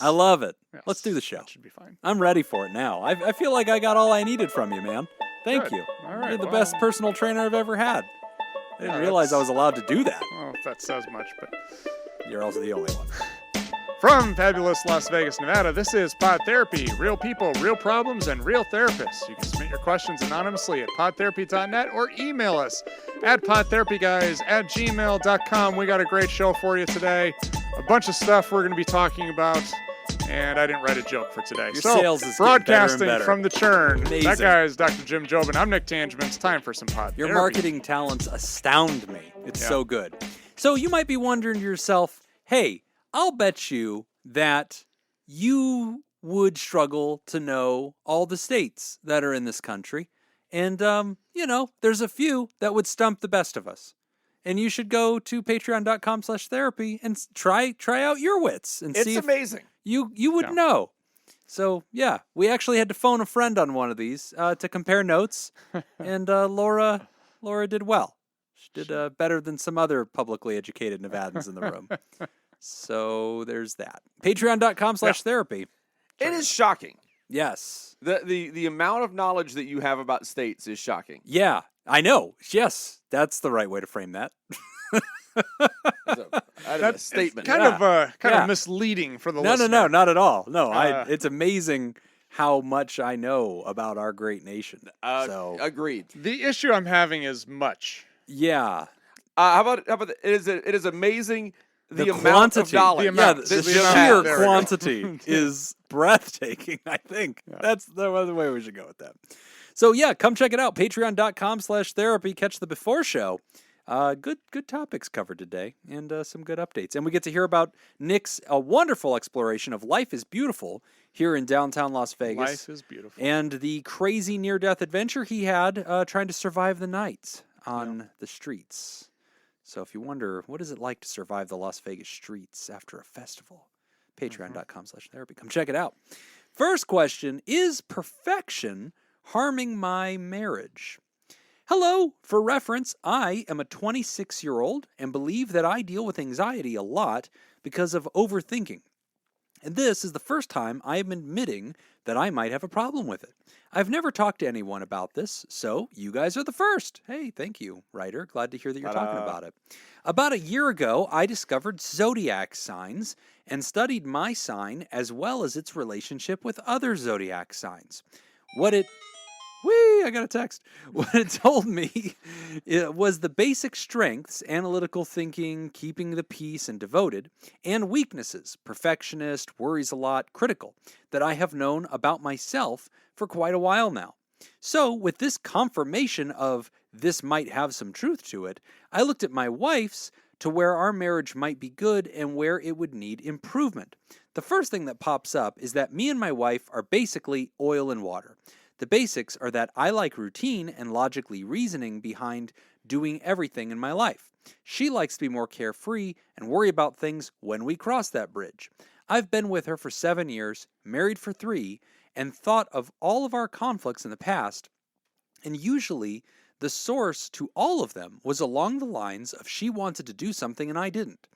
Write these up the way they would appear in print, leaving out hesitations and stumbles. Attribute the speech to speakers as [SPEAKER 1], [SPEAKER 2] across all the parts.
[SPEAKER 1] I love it.
[SPEAKER 2] Yes,
[SPEAKER 1] Let's do the show.
[SPEAKER 2] That should be fine.
[SPEAKER 1] I'm ready for it now. I feel like I got all I needed from you, man. Thank
[SPEAKER 2] Good.
[SPEAKER 1] you.
[SPEAKER 2] All right,
[SPEAKER 1] You're the
[SPEAKER 2] well-
[SPEAKER 1] best personal trainer I've ever had. I didn't
[SPEAKER 2] Yeah,
[SPEAKER 1] realize I
[SPEAKER 2] that's-
[SPEAKER 1] was allowed to do that.
[SPEAKER 2] Well, if that says much, but...
[SPEAKER 1] You're also the only one.
[SPEAKER 2] From fabulous Las Vegas, Nevada, this is Pod Therapy. Real people, real problems, and real therapists. You can submit your questions anonymously at podtherapy.net or email us at podtherapyguys@gmail.com. We got a great show for you today. A bunch of stuff we're going to be talking about, and I didn't write a joke for today.
[SPEAKER 1] Your
[SPEAKER 2] so,
[SPEAKER 1] sales is getting
[SPEAKER 2] broadcasting
[SPEAKER 1] better and better.
[SPEAKER 2] from the churn.
[SPEAKER 1] Amazing.
[SPEAKER 2] That guy is Dr. Jim Jobin. I'm Nick Tangevin. It's time for some Pod
[SPEAKER 1] Your
[SPEAKER 2] Therapy.
[SPEAKER 1] marketing talents astound me. It's
[SPEAKER 2] Yeah.
[SPEAKER 1] so good. So you might be wondering to yourself, hey, I'll bet you that you would struggle to know all the states that are in this country. And, there's a few that would stump the best of us. And you should go to patreon.com/therapy and try out your wits and see
[SPEAKER 3] It's
[SPEAKER 1] if
[SPEAKER 3] amazing.
[SPEAKER 1] you would know. So, yeah, we actually had to phone a friend on one of these to compare notes. And Laura did well. She did better than some other publicly educated Nevadans in the room. So there's that. Patreon.com/therapy.
[SPEAKER 3] It is shocking.
[SPEAKER 1] Yes.
[SPEAKER 3] The amount of knowledge that you have about states is shocking.
[SPEAKER 1] Yeah, I know. Yes, that's the right way to frame that.
[SPEAKER 3] That is a statement.
[SPEAKER 2] Kind
[SPEAKER 1] Yeah.
[SPEAKER 2] of misleading for the
[SPEAKER 1] No,
[SPEAKER 2] listener.
[SPEAKER 1] not at all. No, it's amazing how much I know about our great nation. So
[SPEAKER 3] Agreed.
[SPEAKER 2] The issue I'm having is much.
[SPEAKER 1] yeah,
[SPEAKER 3] How about it is amazing the amount
[SPEAKER 1] quantity,
[SPEAKER 3] of knowledge.
[SPEAKER 2] The amount.
[SPEAKER 1] yeah,
[SPEAKER 2] The
[SPEAKER 1] the
[SPEAKER 2] amount.
[SPEAKER 1] sheer
[SPEAKER 2] There we go.
[SPEAKER 1] quantity is breathtaking. I think that's the way we should go with that. So yeah, come check it out. Patreon.com/therapy. Catch the before show. Good topics covered today, and some good updates. And we get to hear about Nick's wonderful exploration of Life is Beautiful here in downtown Las Vegas.
[SPEAKER 2] Life is beautiful.
[SPEAKER 1] And the crazy near-death adventure he had trying to survive the night on the streets. So if you wonder, what is it like to survive the Las Vegas streets after a festival? Patreon.com/therapy. Come check it out. First question, is perfection harming my marriage? Hello, for reference, I am a 26-year-old and believe that I deal with anxiety a lot because of overthinking. And this is the first time I am admitting that I might have a problem with it. I've never talked to anyone about this, so you guys are the first. Hey, thank you, writer. Glad to hear that you're talking about it. About a year ago, I discovered zodiac signs and studied my sign as well as its relationship with other zodiac signs. I got a text. What it told me it was the basic strengths, analytical thinking, keeping the peace and devoted, and weaknesses, perfectionist, worries a lot, critical, that I have known about myself for quite a while now. So, with this confirmation of this might have some truth to it, I looked at my wife's to where our marriage might be good and where it would need improvement. The first thing that pops up is that me and my wife are basically oil and water. The basics are that I like routine and logically reasoning behind doing everything in my life. She likes to be more carefree and worry about things when we cross that bridge. I've been with her for 7 years, married for 3, and thought of all of our conflicts in the past, and usually the source to all of them was along the lines of she wanted to do something and I didn't.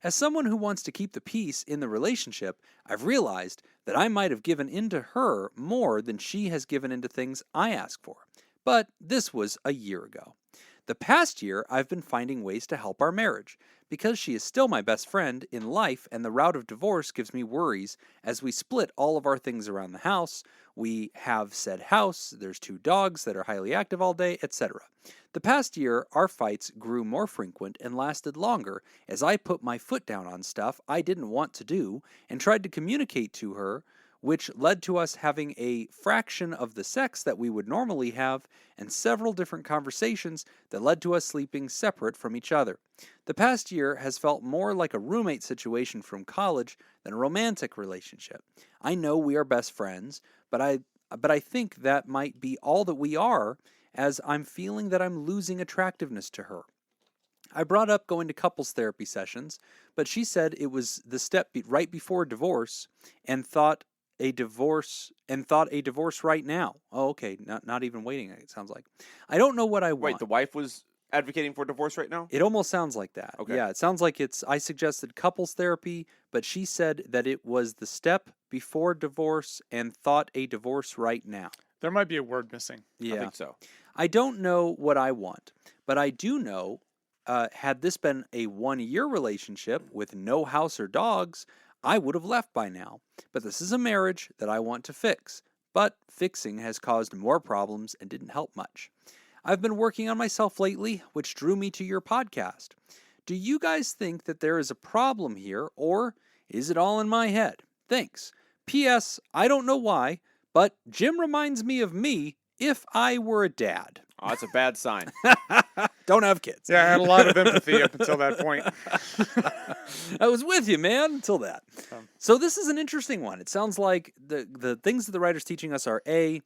[SPEAKER 1] As someone who wants to keep the peace in the relationship, I've realized that I might have given in to her more than she has given into things I ask for. But this was a year ago. The past year, I've been finding ways to help our marriage. Because she is still my best friend in life and the route of divorce gives me worries as we split all of our things around the house. We have said house, there's 2 dogs that are highly active all day, etc. The past year, our fights grew more frequent and lasted longer as I put my foot down on stuff I didn't want to do and tried to communicate to her, which led to us having a fraction of the sex that we would normally have and several different conversations that led to us sleeping separate from each other. The past year has felt more like a roommate situation from college than a romantic relationship. I know we are best friends, but I think that might be all that we are, as I'm feeling that I'm losing attractiveness to her. I brought up going to couples therapy sessions, but she said it was the step right before divorce and thought a divorce right now. Oh, okay. Not even waiting, it sounds like. I don't know what I want.
[SPEAKER 3] Wait, the wife was advocating for divorce right now?
[SPEAKER 1] It almost sounds like that.
[SPEAKER 3] Okay.
[SPEAKER 1] Yeah, it sounds like I suggested couples therapy, but she said that it was the step before divorce and thought a divorce right now.
[SPEAKER 2] There might be a word missing.
[SPEAKER 1] Yeah.
[SPEAKER 3] I think so.
[SPEAKER 1] I don't know what I want, but I do know, had this been a 1-year relationship with no house or dogs, I would have left by now. But this is a marriage that I want to fix. But fixing has caused more problems and didn't help much. I've been working on myself lately, which drew me to your podcast. Do you guys think that there is a problem here, or is it all in my head? Thanks. P.S. I don't know why, but Jim reminds me of me if I were a dad.
[SPEAKER 3] Oh, that's a bad sign.
[SPEAKER 1] Don't have kids.
[SPEAKER 2] Yeah, I had a lot of empathy up until that point.
[SPEAKER 1] I was with you, man, until that. So this is an interesting one. It sounds like the things that the writer's teaching us are, A,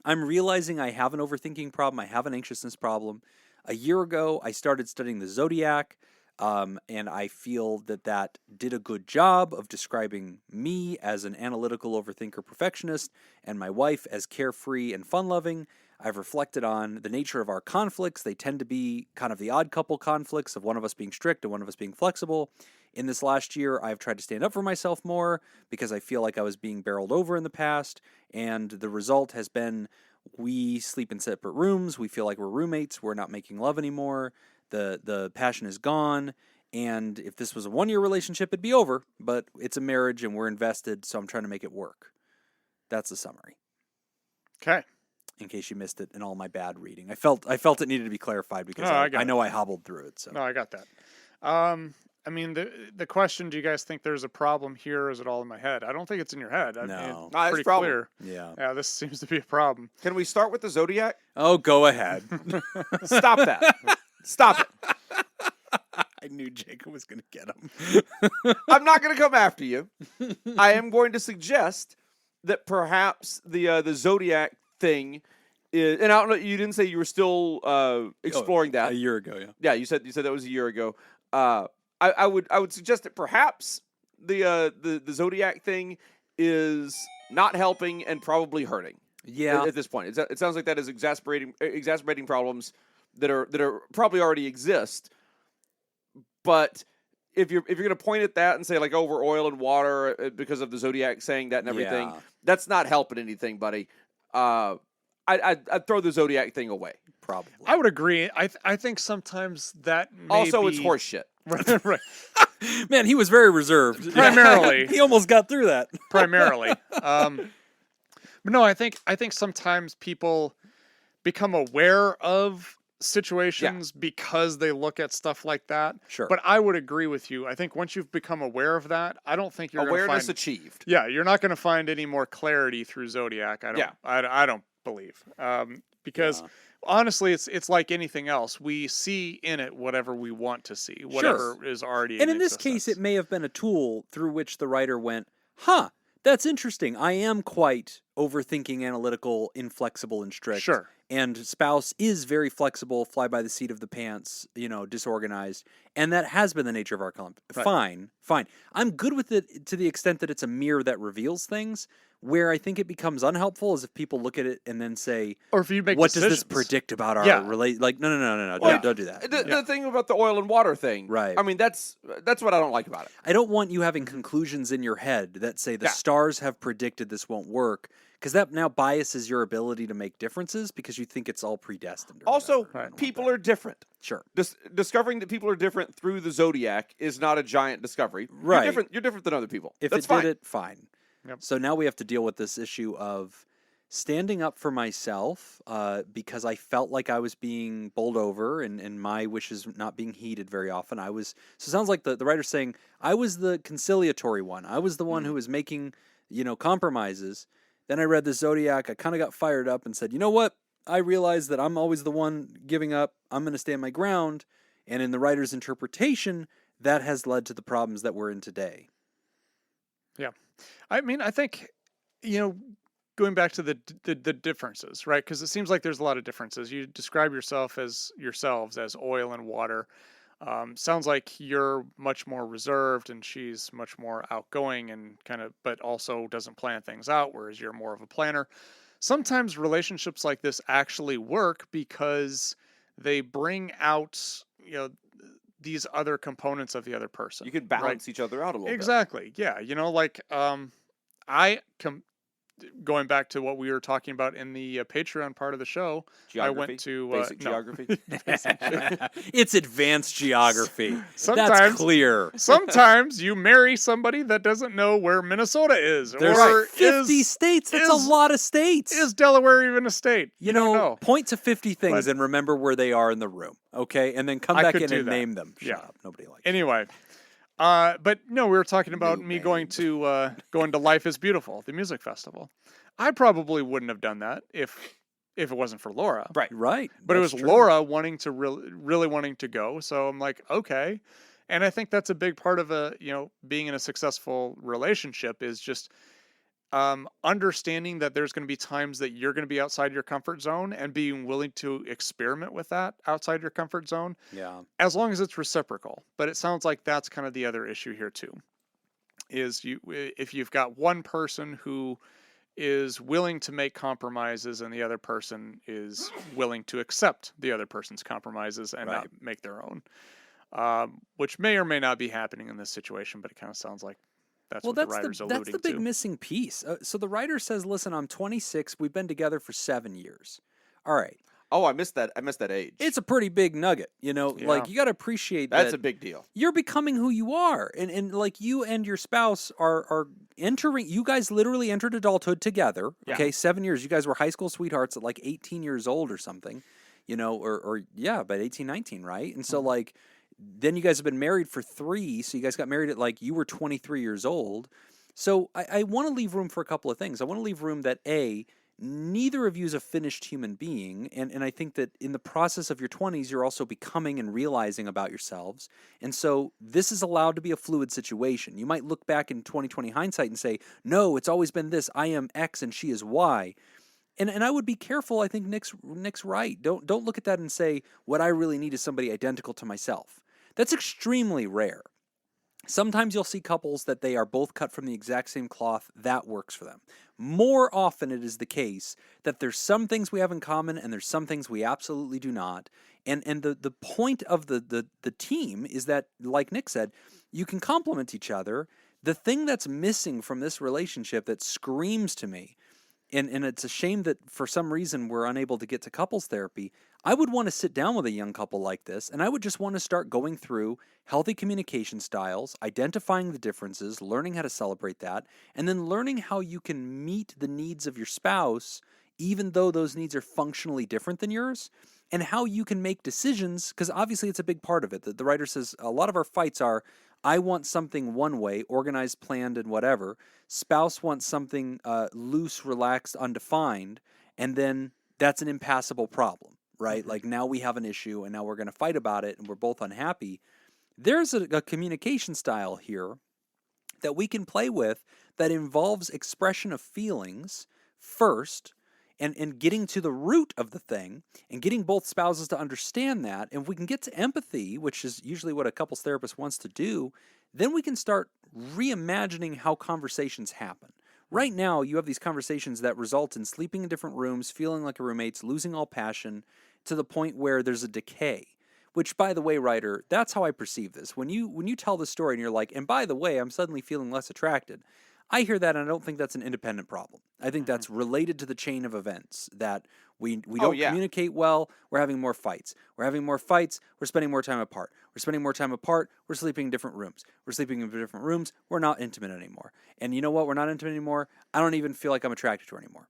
[SPEAKER 1] I'm realizing I have an overthinking problem. I have an anxiousness problem. A year ago, I started studying the Zodiac, and I feel that did a good job of describing me as an analytical overthinker perfectionist and my wife as carefree and fun-loving. I've reflected on the nature of our conflicts. They tend to be kind of the odd couple conflicts of one of us being strict and one of us being flexible. In this last year, I've tried to stand up for myself more because I feel like I was being barreled over in the past, and the result has been we sleep in separate rooms. We feel like we're roommates. We're not making love anymore. The passion is gone, and if this was a 1-year relationship, it'd be over, but it's a marriage and we're invested, so I'm trying to make it work. That's the summary.
[SPEAKER 2] Okay.
[SPEAKER 1] In case you missed it in all my bad reading. I felt it needed to be clarified because I know I hobbled through it. So
[SPEAKER 2] No, I got that. I mean, the question, do you guys think there's a problem here, or is it all in my head? I don't think it's in your head. I mean,
[SPEAKER 1] No.
[SPEAKER 2] it's
[SPEAKER 3] No, it's
[SPEAKER 2] pretty
[SPEAKER 3] problem.
[SPEAKER 2] clear.
[SPEAKER 1] Yeah.
[SPEAKER 2] Yeah, this seems to be a problem.
[SPEAKER 3] Can we start with the Zodiac?
[SPEAKER 1] Oh, go ahead.
[SPEAKER 3] Stop that. Stop it.
[SPEAKER 1] I knew Jacob was going to get him.
[SPEAKER 3] I'm not going to come after you. I am going to suggest that perhaps the Zodiac thing is, and I don't know. You didn't say you were still exploring that
[SPEAKER 1] A year ago, yeah.
[SPEAKER 3] Yeah, you said that was a year ago. I would suggest that perhaps the Zodiac thing is not helping and probably hurting.
[SPEAKER 1] Yeah.
[SPEAKER 3] At this point, it sounds like that is exacerbating problems that are probably already exist. But if you're going to point at that and say like, oh, we're oil and water because of the Zodiac saying that and everything, that's not helping anything, buddy. I'd throw the Zodiac thing away.
[SPEAKER 1] Probably.
[SPEAKER 2] I would agree. I think sometimes that may
[SPEAKER 3] Also, it's
[SPEAKER 2] be...
[SPEAKER 3] horseshit.
[SPEAKER 2] Right.
[SPEAKER 1] Man, he was very reserved.
[SPEAKER 2] Primarily.
[SPEAKER 1] He almost got through that.
[SPEAKER 2] Primarily. But no, I think sometimes people become aware of situations because they look at stuff like that.
[SPEAKER 1] Sure.
[SPEAKER 2] But I would agree with you. I think once you've become aware of that, I don't think you're going to
[SPEAKER 3] Awareness
[SPEAKER 2] find...
[SPEAKER 3] achieved.
[SPEAKER 2] Yeah, you're not going to find any more clarity through Zodiac. I don't believe. Because honestly, it's like anything else. We see in it whatever we want to see, whatever is already
[SPEAKER 1] And in this case, it may have been a tool through which the writer went, huh, that's interesting. I am quite overthinking, analytical, inflexible, and strict.
[SPEAKER 2] Sure.
[SPEAKER 1] And spouse is very flexible, fly by the seat of the pants, disorganized. And that has been the nature of our conflict.
[SPEAKER 2] Right.
[SPEAKER 1] Fine. I'm good with it to the extent that it's a mirror that reveals things. Where I think it becomes unhelpful is if people look at it and then say,
[SPEAKER 2] or if you make
[SPEAKER 1] what
[SPEAKER 2] decisions.
[SPEAKER 1] does this predict about our relate? Like, no.
[SPEAKER 3] Well,
[SPEAKER 1] don't do that.
[SPEAKER 3] The thing about the oil and water thing,
[SPEAKER 1] Right.
[SPEAKER 3] I mean, that's what I don't like about it.
[SPEAKER 1] I don't want you having conclusions in your head that say the stars have predicted this won't work, because that now biases your ability to make differences because you think it's all predestined.
[SPEAKER 3] Also, people are different.
[SPEAKER 1] Sure.
[SPEAKER 3] Discovering that people are different through the Zodiac is not a giant discovery.
[SPEAKER 1] Right.
[SPEAKER 3] You're different than other people.
[SPEAKER 1] If
[SPEAKER 3] that's
[SPEAKER 1] it
[SPEAKER 3] fine.
[SPEAKER 1] did it, fine.
[SPEAKER 2] Yep.
[SPEAKER 1] So now we have to deal with this issue of standing up for myself because I felt like I was being bowled over and my wishes not being heeded very often. So it sounds like the writer's saying I was the conciliatory one. I was the one who was making, compromises. Then I read the Zodiac. I kind of got fired up and said, you know what? I realized that I'm always the one giving up. I'm going to stand my ground. And in the writer's interpretation, that has led to the problems that we're in today.
[SPEAKER 2] Yeah. I mean, I think, going back to the differences, right? Because it seems like there's a lot of differences. You describe yourselves as oil and water. Sounds like you're much more reserved and she's much more outgoing and but also doesn't plan things out, whereas you're more of a planner. Sometimes relationships like this actually work because they bring out, these other components of the other person.
[SPEAKER 3] You could balance each other out a little bit.
[SPEAKER 2] Exactly. Yeah. Like, going back to what we were talking about in the Patreon part of the show,
[SPEAKER 3] Geography?
[SPEAKER 2] I went to
[SPEAKER 3] Basic geography.
[SPEAKER 1] It's advanced geography.
[SPEAKER 2] Sometimes,
[SPEAKER 1] That's clear.
[SPEAKER 2] Sometimes you marry somebody that doesn't know where Minnesota is.
[SPEAKER 1] There's
[SPEAKER 2] or
[SPEAKER 1] 50 states. That's a lot of states.
[SPEAKER 2] Is Delaware even a state?
[SPEAKER 1] You
[SPEAKER 2] don't
[SPEAKER 1] know,
[SPEAKER 2] know.
[SPEAKER 1] Point to 50 things
[SPEAKER 2] But-
[SPEAKER 1] and remember where they are in the room, okay? And then come
[SPEAKER 2] I
[SPEAKER 1] back
[SPEAKER 2] could
[SPEAKER 1] in
[SPEAKER 2] do
[SPEAKER 1] and
[SPEAKER 2] that.
[SPEAKER 1] name them. Shut
[SPEAKER 2] Yeah.
[SPEAKER 1] up. Nobody likes
[SPEAKER 2] Anyway, but no, we were talking about me
[SPEAKER 3] man.
[SPEAKER 2] going to Life is Beautiful, the music festival. I probably wouldn't have done that if it wasn't for Laura.
[SPEAKER 3] Right.
[SPEAKER 1] Right.
[SPEAKER 2] But it was
[SPEAKER 1] That's true.
[SPEAKER 2] Laura wanting to really wanting to go. So I'm like, okay. And I think that's a big part of being in a successful relationship is just understanding that there's going to be times that you're going to be outside your comfort zone and being willing to experiment with that outside your comfort zone.
[SPEAKER 1] Yeah.
[SPEAKER 2] As long as it's reciprocal. But it sounds like that's kind of the other issue here too. Is if you've got one person who is willing to make compromises and the other person is willing to accept the other person's compromises and not make their own, which may or may not be happening in this situation, but it kind of sounds like that's what the writer's alluding to.
[SPEAKER 1] That's the big missing piece. So the writer says, listen, I'm 26. We've been together for 7 years. All right.
[SPEAKER 3] Oh, I missed that. I missed that age.
[SPEAKER 1] It's a pretty big nugget, like you got to appreciate
[SPEAKER 3] That's
[SPEAKER 1] that
[SPEAKER 3] a big deal.
[SPEAKER 1] you're becoming who you are. And like you and your spouse are entering, you guys literally entered adulthood together.
[SPEAKER 2] Yeah.
[SPEAKER 1] Okay. 7 years. You guys were high school sweethearts at like 18 years old or something, or about 18, 19, right? And so like, then you guys have been married for 3. So you guys got married at like, you were 23 years old. So I want to leave room for a couple of things. I want to leave room that neither of you is a finished human being. And I think that in the process of your 20s, you're also becoming and realizing about yourselves. And so this is allowed to be a fluid situation. You might look back in 2020 hindsight and say, no, it's always been this. I am X and she is Y. And I would be careful. I think Nick's right. Don't look at that and say, what I really need is somebody identical to myself. That's extremely rare. Sometimes you'll see couples that they are both cut from the exact same cloth. That works for them. More often it is the case that there's some things we have in common and there's some things we absolutely do not. And the point of the team is that, like Nick said, you can complement each other. The thing that's missing from this relationship that screams to me, and it's a shame that for some reason we're unable to get to couples therapy, I would want to sit down with a young couple like this, and I would just want to start going through healthy communication styles, identifying the differences, learning how to celebrate that, and then learning how you can meet the needs of your spouse, even though those needs are functionally different than yours, and how you can make decisions, because obviously it's a big part of it. The writer says a lot of our fights are, I want something one way, organized, planned, and whatever. Spouse wants something loose, relaxed, undefined, and then that's an impassable problem, right? Like now we have an issue, and now we're going to fight about it, and we're both unhappy. There's a communication style here that we can play with that involves expression of feelings first, and getting to the root of the thing and getting both spouses to understand that. And if we can get to empathy, which is usually what a couples therapist wants to do, then we can start reimagining how conversations happen. Right now, you have these conversations that result in sleeping in different rooms, feeling like a roommates, losing all passion to the point where there's a decay. Which, by the way, writer, that's how I perceive this. When you tell the story and you're like, and by the way, I'm suddenly feeling less attracted, I hear that and I don't think that's an independent problem. I think that's related to the chain of events, that we don't communicate well, we're having more fights. We're having more fights, we're spending more time apart. We're spending more time apart, we're sleeping in different rooms. We're sleeping in different rooms, we're not intimate anymore. And you know what? We're not intimate anymore. I don't even feel like I'm attracted to her anymore.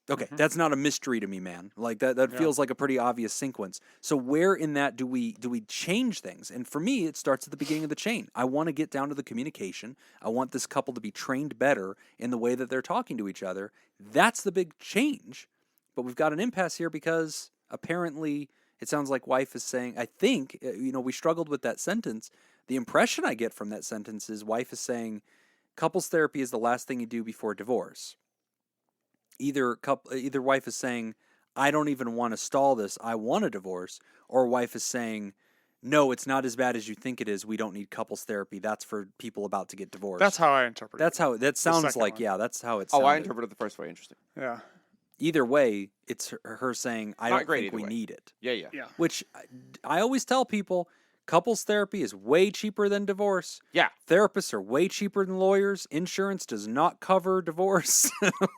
[SPEAKER 1] Okay, that's not a mystery to me, man. Like that feels like a pretty obvious sequence. So where in that do we change things? And for me, it starts at the beginning of the chain. I want to get down to the communication. I want this couple to be trained better in the way that they're talking to each other. That's the big change. But we've got an impasse here because apparently it sounds like wife is saying, I think, we struggled with that sentence. The impression I get from that sentence is wife is saying couples therapy is the last thing you do before divorce. Either wife is saying, I don't even want to stall this, I want a divorce, or wife is saying, no, it's not as bad as you think it is, we don't need couples therapy, that's for people about to get divorced.
[SPEAKER 2] That's how I interpret it.
[SPEAKER 1] That sounds like,
[SPEAKER 2] one.
[SPEAKER 1] that's how it sounded.
[SPEAKER 3] Oh, I interpreted the first way. Interesting.
[SPEAKER 2] Yeah.
[SPEAKER 1] either way, it's her saying, I
[SPEAKER 3] Not
[SPEAKER 1] don't
[SPEAKER 3] great
[SPEAKER 1] think we
[SPEAKER 3] either way.
[SPEAKER 1] need it.
[SPEAKER 3] Yeah, yeah.
[SPEAKER 2] Yeah.
[SPEAKER 1] Which I always tell people, couples therapy is way cheaper than divorce.
[SPEAKER 3] Yeah.
[SPEAKER 1] Therapists are way cheaper than lawyers. Insurance does not cover divorce.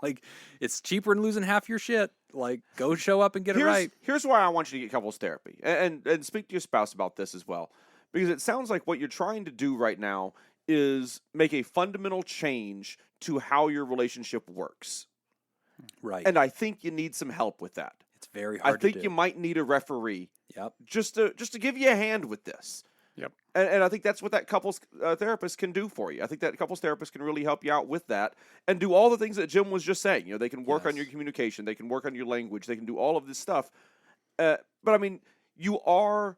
[SPEAKER 1] Like, it's cheaper than losing half your shit. Like, go show up and get it right.
[SPEAKER 3] Here's why I want you to get couples therapy, and speak to your spouse about this as well, because it sounds like what you're trying to do right now is make a fundamental change to how your relationship works.
[SPEAKER 1] Right.
[SPEAKER 3] And I think you need some help with that.
[SPEAKER 1] It's very hard
[SPEAKER 3] I think
[SPEAKER 1] to do.
[SPEAKER 3] you might need a referee
[SPEAKER 1] Yep.
[SPEAKER 3] just to give you a hand with this.
[SPEAKER 2] Yep.
[SPEAKER 3] And I think that's what that couples therapist can do for you. I think that couples therapist can really help you out with that and do all the things that Jim was just saying. You know, they can work on your communication, they can work on your language, they can do all of this stuff. But I mean, you are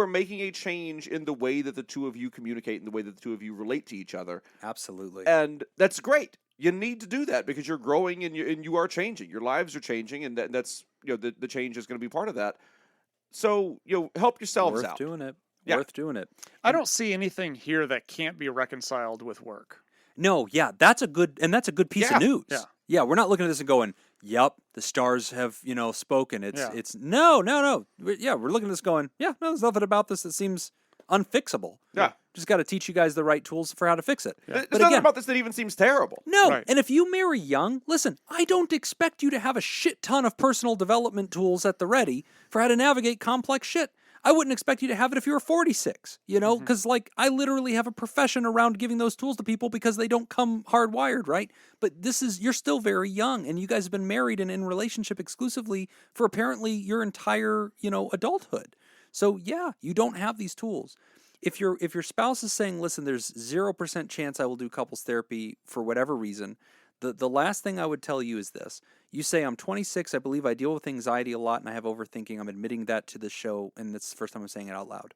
[SPEAKER 3] making a change in the way that the two of you communicate and the way that the two of you relate to each other.
[SPEAKER 1] Absolutely.
[SPEAKER 3] And that's great. You need to do that because you're growing and you are changing. Your lives are changing, and that's the change is going to be part of that. So help yourselves
[SPEAKER 1] Worth
[SPEAKER 3] out.
[SPEAKER 1] doing it.
[SPEAKER 3] Yeah.
[SPEAKER 1] Worth doing it.
[SPEAKER 2] I don't see anything here that can't be reconciled with work.
[SPEAKER 1] No, yeah, that's a good piece of news.
[SPEAKER 2] Yeah.
[SPEAKER 1] Yeah, we're not looking at this and going, "Yep, the stars have, spoken." It's
[SPEAKER 2] Yeah.
[SPEAKER 1] it's no. Yeah, we're looking at this going, "Yeah, no, there's nothing about this that seems unfixable."
[SPEAKER 3] Yeah.
[SPEAKER 1] Just got to teach you guys the right tools for how to fix it.
[SPEAKER 3] There's
[SPEAKER 1] But
[SPEAKER 3] nothing
[SPEAKER 1] again,
[SPEAKER 3] about this that even seems terrible.
[SPEAKER 1] no,
[SPEAKER 2] Right.
[SPEAKER 1] and if you marry young, listen, I don't expect you to have a shit ton of personal development tools at the ready for how to navigate complex shit. I wouldn't expect you to have it if you were 46, because I literally have a profession around giving those tools to people because they don't come hardwired, right? But you're still very young, and you guys have been married and in relationship exclusively for apparently your entire, adulthood. So yeah, you don't have these tools. If your spouse is saying, listen, there's 0% chance I will do couples therapy for whatever reason, the last thing I would tell you is this. You say, I'm 26, I believe I deal with anxiety a lot and I have overthinking. I'm admitting that to the show, and it's the first time I'm saying it out loud.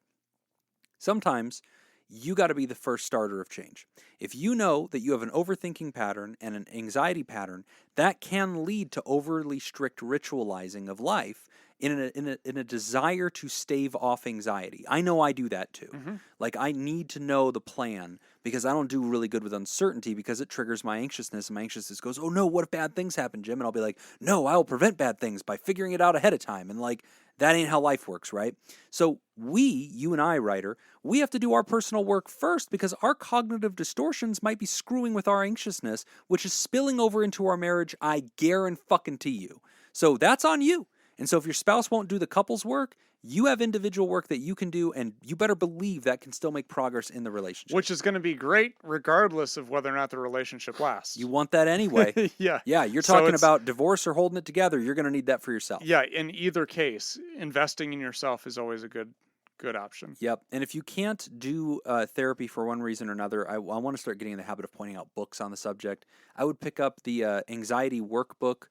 [SPEAKER 1] Sometimes you got to be the first starter of change. If you know that you have an overthinking pattern and an anxiety pattern, that can lead to overly strict ritualizing of life in a desire to stave off anxiety. I know I do that too.
[SPEAKER 2] Mm-hmm.
[SPEAKER 1] Like, I need to know the plan because I don't do really good with uncertainty because it triggers my anxiousness, and my anxiousness goes, oh no, what if bad things happen, Jim? And I'll be like, no, I will prevent bad things by figuring it out ahead of time. And that ain't how life works, right? So you and I, writer, we have to do our personal work first because our cognitive distortions might be screwing with our anxiousness, which is spilling over into our marriage, I guarantee you. So that's on you. And so if your spouse won't do the couples work, you have individual work that you can do, and you better believe that can still make progress in the relationship.
[SPEAKER 2] Which is going to be great regardless of whether or not the relationship lasts.
[SPEAKER 1] You want that anyway.
[SPEAKER 2] Yeah.
[SPEAKER 1] Yeah, you're
[SPEAKER 2] So
[SPEAKER 1] talking
[SPEAKER 2] it's-
[SPEAKER 1] about divorce or holding it together. You're going to need that for yourself.
[SPEAKER 2] Yeah, in either case, investing in yourself is always a good option.
[SPEAKER 1] Yep. And if you can't do therapy for one reason or another, I want to start getting in the habit of pointing out books on the subject. I would pick up the Anxiety Workbook.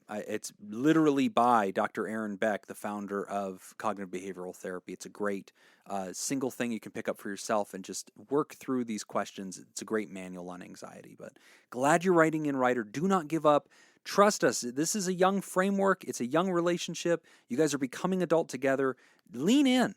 [SPEAKER 1] It's literally by Dr. Aaron Beck, the founder of Cognitive Behavioral Therapy. It's a great single thing you can pick up for yourself and just work through these questions. It's a great manual on anxiety. But glad you're writing in, writer. Do not give up. Trust us. This is a young framework. It's a young relationship. You guys are becoming adult together. Lean in.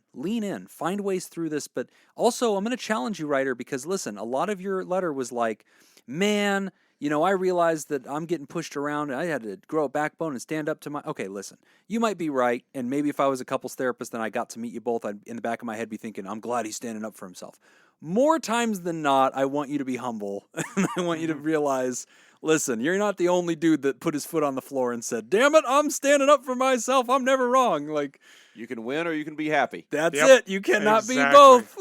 [SPEAKER 1] Find ways through this. But also, I'm going to challenge you, writer, because listen, a lot of your letter was like, man, I realized that I'm getting pushed around and I had to grow a backbone and stand up to my... Okay, listen, you might be right. And maybe if I was a couples therapist and I got to meet you both, I'd in the back of my head be thinking, I'm glad he's standing up for himself. More times than not, I want you to be humble. And I want you to realize, listen, you're not the only dude that put his foot on the floor and said, damn it, I'm standing up for myself. I'm never wrong. Like,
[SPEAKER 3] You can win or you can be happy.
[SPEAKER 1] that's
[SPEAKER 2] Yep.
[SPEAKER 1] it. You cannot
[SPEAKER 2] Exactly.
[SPEAKER 1] be both.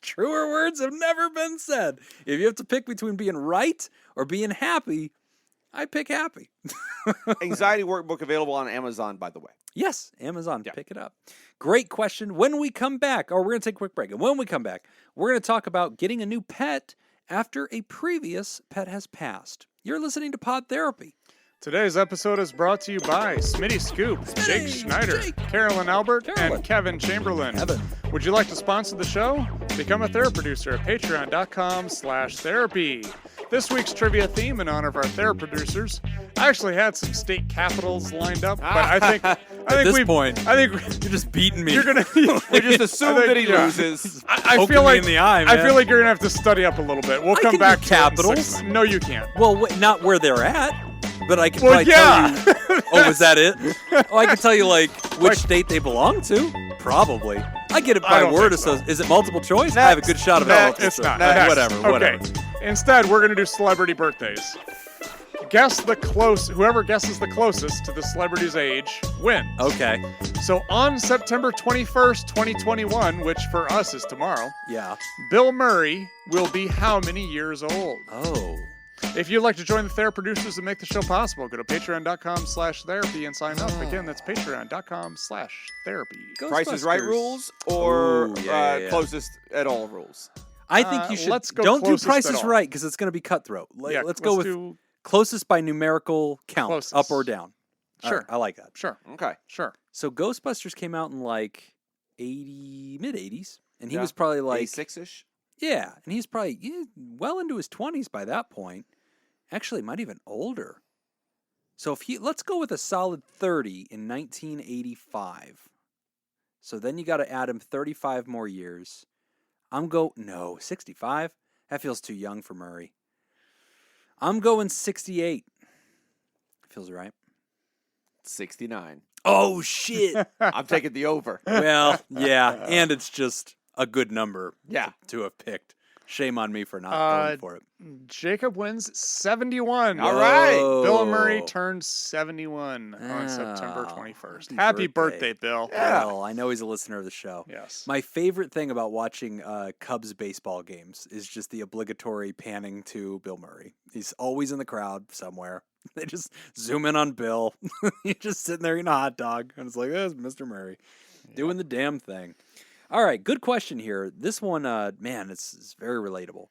[SPEAKER 1] Truer words have never been said. If you have to pick between being right or being happy, I pick happy.
[SPEAKER 3] Anxiety Workbook available on Amazon, by the way.
[SPEAKER 1] Yes, Amazon,
[SPEAKER 3] Yeah.
[SPEAKER 1] pick it up. Great question. When we come back, we're going to take a quick break. And when we come back, we're going to talk about getting a new pet after a previous pet has passed. You're listening to Pod Therapy.
[SPEAKER 2] Today's episode is brought to you by Smitty Scoop, Jake
[SPEAKER 1] Smitty,
[SPEAKER 2] Schneider,
[SPEAKER 1] Jake.
[SPEAKER 2] Carolyn Albert,
[SPEAKER 1] Carolyn.
[SPEAKER 2] and Kevin Chamberlain.
[SPEAKER 1] Kevin.
[SPEAKER 2] Would you like to sponsor the show? Become a Theraproducer at patreon.com/therapy. This week's trivia theme in honor of our Theraproducers. I actually had some state capitals lined up, but I think
[SPEAKER 1] At this
[SPEAKER 2] we've-
[SPEAKER 1] point,
[SPEAKER 2] I think
[SPEAKER 1] you're just beating me.
[SPEAKER 2] you're gonna.
[SPEAKER 3] We just assume
[SPEAKER 2] I think-
[SPEAKER 3] that he
[SPEAKER 2] yeah.
[SPEAKER 3] loses.
[SPEAKER 2] I
[SPEAKER 1] Poking
[SPEAKER 2] feel
[SPEAKER 1] me
[SPEAKER 2] like
[SPEAKER 1] in the eye,
[SPEAKER 2] I
[SPEAKER 1] man.
[SPEAKER 2] feel like you're gonna have to study up a little bit. We'll
[SPEAKER 1] I
[SPEAKER 2] come
[SPEAKER 1] can
[SPEAKER 2] back
[SPEAKER 1] do
[SPEAKER 2] to it in
[SPEAKER 1] capitals.
[SPEAKER 2] 6 months. No, you can't.
[SPEAKER 1] Well, not where they're at. but I can
[SPEAKER 2] Well,
[SPEAKER 1] probably
[SPEAKER 2] yeah.
[SPEAKER 1] tell you. Oh, was that it? Oh, I can tell you like which state they belong to. Probably. I get it
[SPEAKER 2] I
[SPEAKER 1] by
[SPEAKER 2] don't
[SPEAKER 1] word
[SPEAKER 2] think so.
[SPEAKER 1] association. Is it multiple choice? I have a good shot of it. Multiple
[SPEAKER 2] It's
[SPEAKER 1] choice.
[SPEAKER 2] not.
[SPEAKER 1] Whatever.
[SPEAKER 2] Okay.
[SPEAKER 1] Whatever.
[SPEAKER 2] Instead, we're going to do celebrity birthdays. Whoever guesses the closest to the celebrity's age wins.
[SPEAKER 1] Okay.
[SPEAKER 2] So on September 21st, 2021, which for us is tomorrow,
[SPEAKER 1] Yeah.
[SPEAKER 2] Bill Murray will be how many years old?
[SPEAKER 1] Oh.
[SPEAKER 2] If you'd like to join the Therapy Producers and make the show possible, go to patreon.com/therapy and sign up. Again, that's patreon.com/therapy.
[SPEAKER 3] Price is Right
[SPEAKER 1] Ghostbusters.
[SPEAKER 3] rules or
[SPEAKER 1] Ooh, yeah.
[SPEAKER 3] closest at all rules?
[SPEAKER 1] I think you should.
[SPEAKER 2] let's go
[SPEAKER 1] Don't do
[SPEAKER 2] closest
[SPEAKER 1] Price
[SPEAKER 2] at
[SPEAKER 1] is
[SPEAKER 2] all.
[SPEAKER 1] Right because it's going to be cutthroat.
[SPEAKER 2] Yeah,
[SPEAKER 1] Let's go with
[SPEAKER 2] do
[SPEAKER 1] closest by numerical count,
[SPEAKER 2] Closest.
[SPEAKER 1] up or down. All
[SPEAKER 2] Sure.
[SPEAKER 1] right, I like that.
[SPEAKER 2] Sure.
[SPEAKER 3] Okay.
[SPEAKER 2] Sure.
[SPEAKER 1] So Ghostbusters came out in like mid 80s, and he
[SPEAKER 3] Yeah.
[SPEAKER 1] was probably like
[SPEAKER 3] 6-ish?
[SPEAKER 1] yeah, and he's probably well into his 20s by that point. Actually, might even older. So let's go with a solid 30 in 1985. So then you got to add him 35 more years. 65. That feels too young for Murray. I'm going 68. Feels right.
[SPEAKER 3] 69.
[SPEAKER 1] Oh shit.
[SPEAKER 3] I'm taking the over.
[SPEAKER 1] Well, yeah, and it's just a good number
[SPEAKER 3] Yeah.
[SPEAKER 1] to have picked. Shame on me for not going for it.
[SPEAKER 2] Jacob wins 71.
[SPEAKER 3] All right.
[SPEAKER 2] Bill Murray
[SPEAKER 1] Oh.
[SPEAKER 2] turned 71 on September
[SPEAKER 1] Oh,
[SPEAKER 2] 21st.
[SPEAKER 1] happy
[SPEAKER 2] Happy
[SPEAKER 1] birthday.
[SPEAKER 2] birthday, Bill.
[SPEAKER 3] Yeah.
[SPEAKER 1] Well, I know he's a listener of the show.
[SPEAKER 2] Yes.
[SPEAKER 1] My favorite thing about watching Cubs baseball games is just the obligatory panning to Bill Murray. He's always in the crowd somewhere. They just zoom in on Bill. He's just sitting there eating a hot dog. And it's like, oh, it's Mr. Murray doing the damn thing. All right, good question here. This one, man, it's very relatable.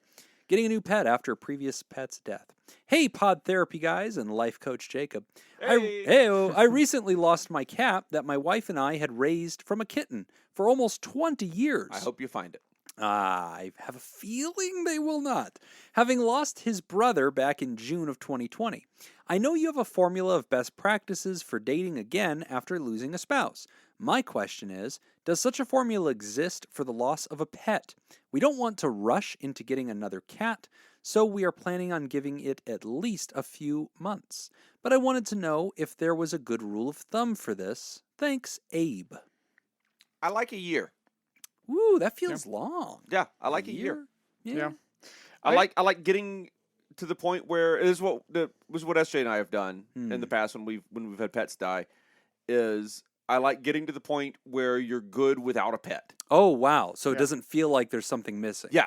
[SPEAKER 1] Getting a new pet after a previous pet's death. Hey, Pod Therapy Guys and life coach Jacob.
[SPEAKER 3] Hey.
[SPEAKER 1] I recently lost my cat that my wife and I had raised from a kitten for almost 20 years.
[SPEAKER 3] I hope you find it.
[SPEAKER 1] I have a feeling they will not. Having lost his brother back in June of 2020, I know you have a formula of best practices for dating again after losing a spouse. My question is, does such a formula exist for the loss of a pet? We don't want to rush into getting another cat, so we are planning on giving it at least a few months. But I wanted to know if there was a good rule of thumb for this. Thanks, Abe.
[SPEAKER 3] I like a year.
[SPEAKER 1] Ooh, that feels long.
[SPEAKER 3] Yeah, I like a year.
[SPEAKER 2] Yeah.
[SPEAKER 3] I like getting to the point where it is what SJ and I have done in the past when we've had pets die. Is I like getting to the point where you're good without a pet.
[SPEAKER 1] Oh, wow. So it
[SPEAKER 2] Yeah.
[SPEAKER 1] doesn't feel like there's something missing.
[SPEAKER 3] Yeah.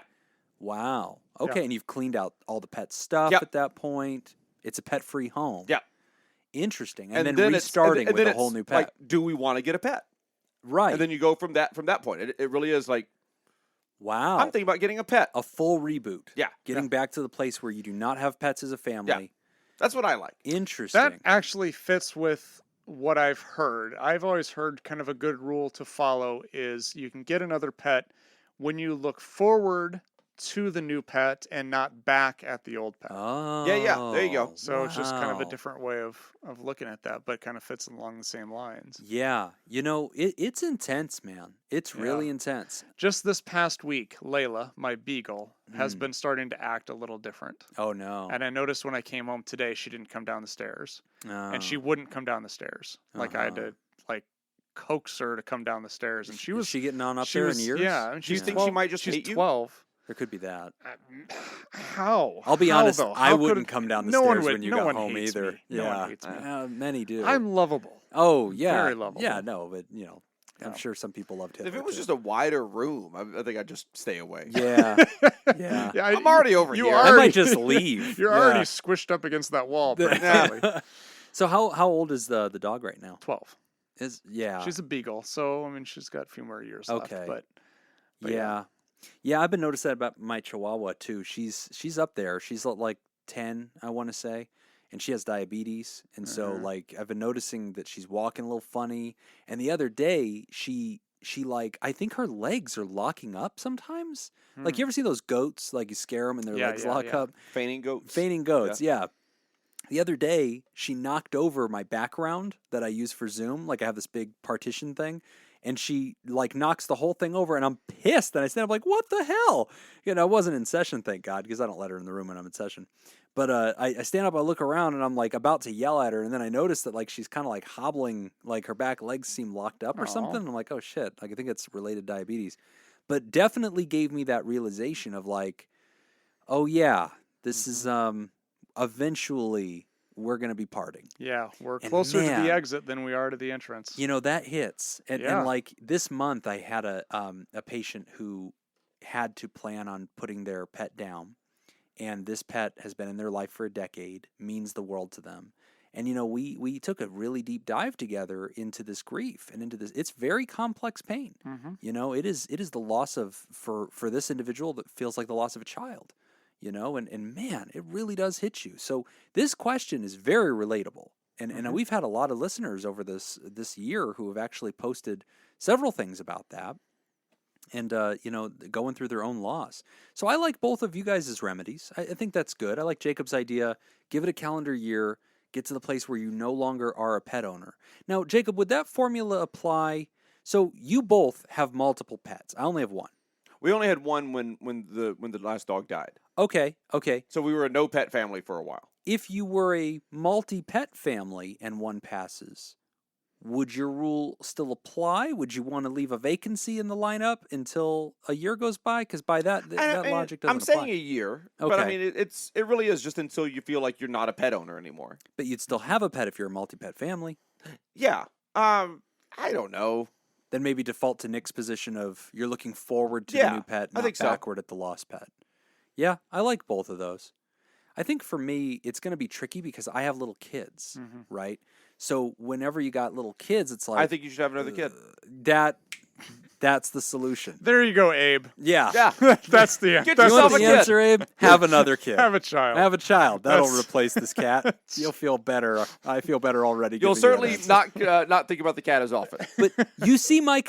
[SPEAKER 1] Wow. Okay,
[SPEAKER 2] Yeah.
[SPEAKER 1] and you've cleaned out all the pet stuff
[SPEAKER 3] Yep.
[SPEAKER 1] at that point. It's a pet-free home.
[SPEAKER 3] Yeah.
[SPEAKER 1] Interesting. And,
[SPEAKER 3] And
[SPEAKER 1] then
[SPEAKER 3] it's-
[SPEAKER 1] restarting
[SPEAKER 3] and
[SPEAKER 1] with
[SPEAKER 3] then
[SPEAKER 1] a whole
[SPEAKER 3] it's
[SPEAKER 1] new pet.
[SPEAKER 3] Like, do we want to get a pet?
[SPEAKER 1] Right.
[SPEAKER 3] And then you go from that point. It really is like
[SPEAKER 1] wow.
[SPEAKER 3] I'm thinking about getting a pet.
[SPEAKER 1] A full reboot.
[SPEAKER 3] Yeah.
[SPEAKER 1] Getting back to the place where you do not have pets as a family.
[SPEAKER 3] That's what I like.
[SPEAKER 1] Interesting.
[SPEAKER 2] That actually fits with what I've heard. I've always heard kind of a good rule to follow is you can get another pet when you look forward to the new pet and not back at the old pet.
[SPEAKER 1] Oh.
[SPEAKER 3] Yeah, there you go.
[SPEAKER 2] So it's just kind of a
[SPEAKER 1] wow.
[SPEAKER 2] different way of looking at that, but kind of fits along the same lines.
[SPEAKER 1] Yeah. You know, it's intense, man. It's really intense.
[SPEAKER 2] Just this past week, Layla, my beagle, has been starting to act a little different.
[SPEAKER 1] Oh, no.
[SPEAKER 2] And I noticed when I came home today, she didn't come down the stairs. And she
[SPEAKER 1] Oh.
[SPEAKER 2] wouldn't come down the stairs. Like I had to coax her to come down the stairs. And she was
[SPEAKER 1] Is she getting on up
[SPEAKER 2] she
[SPEAKER 1] there
[SPEAKER 2] was,
[SPEAKER 1] in years?
[SPEAKER 2] Yeah. I mean,
[SPEAKER 3] Do you
[SPEAKER 2] she's
[SPEAKER 3] think
[SPEAKER 2] 12,
[SPEAKER 3] she might just
[SPEAKER 2] she's
[SPEAKER 3] hate you?
[SPEAKER 2] 12.
[SPEAKER 1] There could be that.
[SPEAKER 2] How?
[SPEAKER 1] I'll be
[SPEAKER 2] How,
[SPEAKER 1] honest,
[SPEAKER 2] though?
[SPEAKER 1] I
[SPEAKER 2] How could
[SPEAKER 1] wouldn't
[SPEAKER 2] it-
[SPEAKER 1] come down the
[SPEAKER 2] no one
[SPEAKER 1] stairs
[SPEAKER 2] would-
[SPEAKER 1] when you
[SPEAKER 2] no
[SPEAKER 1] got
[SPEAKER 2] one
[SPEAKER 1] home
[SPEAKER 2] hates
[SPEAKER 1] either.
[SPEAKER 2] me. No one
[SPEAKER 1] Yeah.
[SPEAKER 2] hates me.
[SPEAKER 1] Many do.
[SPEAKER 2] I'm lovable.
[SPEAKER 1] Oh, yeah.
[SPEAKER 2] Very lovable.
[SPEAKER 1] Yeah, no, but, you know, I'm
[SPEAKER 2] Yeah.
[SPEAKER 1] sure some people loved Hitler.
[SPEAKER 3] If it was
[SPEAKER 1] too.
[SPEAKER 3] just a wider room, I think I'd just stay away.
[SPEAKER 1] Yeah. Yeah.
[SPEAKER 2] Yeah,
[SPEAKER 3] I'm already over
[SPEAKER 2] you
[SPEAKER 3] here.
[SPEAKER 2] are
[SPEAKER 1] I might
[SPEAKER 2] already-
[SPEAKER 1] just leave.
[SPEAKER 2] You're
[SPEAKER 1] Yeah.
[SPEAKER 2] already squished up against that wall. Pretty quickly.
[SPEAKER 1] So how old is the dog right now?
[SPEAKER 2] 12.
[SPEAKER 1] Yeah.
[SPEAKER 2] She's a beagle, so I mean she's got a few more years
[SPEAKER 1] Okay.
[SPEAKER 2] left. But
[SPEAKER 1] yeah. Yeah, I've been noticing that about my Chihuahua too. She's up there. She's like 10, I want to say. And she has diabetes. And so like I've been noticing that she's walking a little funny. And the other day she like I think her legs are locking up sometimes. Like you ever see those goats like you scare them and their
[SPEAKER 2] Yeah,
[SPEAKER 1] legs
[SPEAKER 2] yeah,
[SPEAKER 1] lock
[SPEAKER 2] yeah.
[SPEAKER 1] up?
[SPEAKER 3] Fainting goats.
[SPEAKER 1] Fainting goats, yeah. The other day, she knocked over my background that I use for Zoom. Like I have this big partition thing, and she like knocks the whole thing over, and I'm pissed. And I stand up like, what the hell? I wasn't in session, thank God, because I don't let her in the room when I'm in session. But I stand up, I look around, and I'm like about to yell at her, and then I notice that like she's kind of like hobbling, like her back legs seem locked up or something. And I'm like, oh shit, like I think it's related to diabetes. But definitely gave me that realization of like, oh yeah, this is eventually we're gonna be parting.
[SPEAKER 2] Yeah, we're
[SPEAKER 1] And
[SPEAKER 2] closer to
[SPEAKER 1] man,
[SPEAKER 2] the exit than we are to the entrance.
[SPEAKER 1] that hits. And
[SPEAKER 2] Yeah.
[SPEAKER 1] like this month, I had a patient who had to plan on putting their pet down. And this pet has been in their life for a decade, means the world to them. And, we took a really deep dive together into this grief and into this. It's very complex pain. It is the loss of, for this individual, that feels like the loss of a child, and man, it really does hit you. So this question is very relatable. And we've had a lot of listeners over this year who have actually posted several things about that. And, going through their own loss. So I like both of you guys' remedies. I think that's good. I like Jacob's idea. Give it a calendar year. Get to the place where you no longer are a pet owner. Now, Jacob, would that formula apply? So you both have multiple pets. I only have one.
[SPEAKER 3] We only had one when the last dog died.
[SPEAKER 1] Okay.
[SPEAKER 3] So we were a no pet family for a while.
[SPEAKER 1] If you were a multi-pet family and one passes, would your rule still apply? Would you want to leave a vacancy in the lineup until a year goes by? Because by that logic doesn't apply.
[SPEAKER 3] I'm saying a year, but I mean it really is just until you feel like you're not a pet owner anymore.
[SPEAKER 1] But you'd still have a pet if you're a multi-pet family.
[SPEAKER 3] Yeah. I don't know.
[SPEAKER 1] Then maybe default to Nick's position of you're looking forward to the new pet, not
[SPEAKER 3] I think so.
[SPEAKER 1] backward at the lost pet. Yeah, I like both of those. I think for me, it's going to be tricky because I have little kids, right? So whenever you got little kids, it's like
[SPEAKER 3] I think you should have another kid.
[SPEAKER 1] That's the solution.
[SPEAKER 2] There you go, Abe.
[SPEAKER 1] Yeah.
[SPEAKER 2] That's the
[SPEAKER 3] Get
[SPEAKER 1] You
[SPEAKER 3] yourself
[SPEAKER 1] want
[SPEAKER 3] a
[SPEAKER 1] the
[SPEAKER 3] kid.
[SPEAKER 1] answer, Abe? Have another kid.
[SPEAKER 2] Have a child.
[SPEAKER 1] Have a child. That'll
[SPEAKER 2] That's-
[SPEAKER 1] replace this cat. You'll feel better. I feel better already.
[SPEAKER 3] You'll
[SPEAKER 1] giving you
[SPEAKER 3] certainly
[SPEAKER 1] that.
[SPEAKER 3] not think about the cat as often.
[SPEAKER 1] But you see my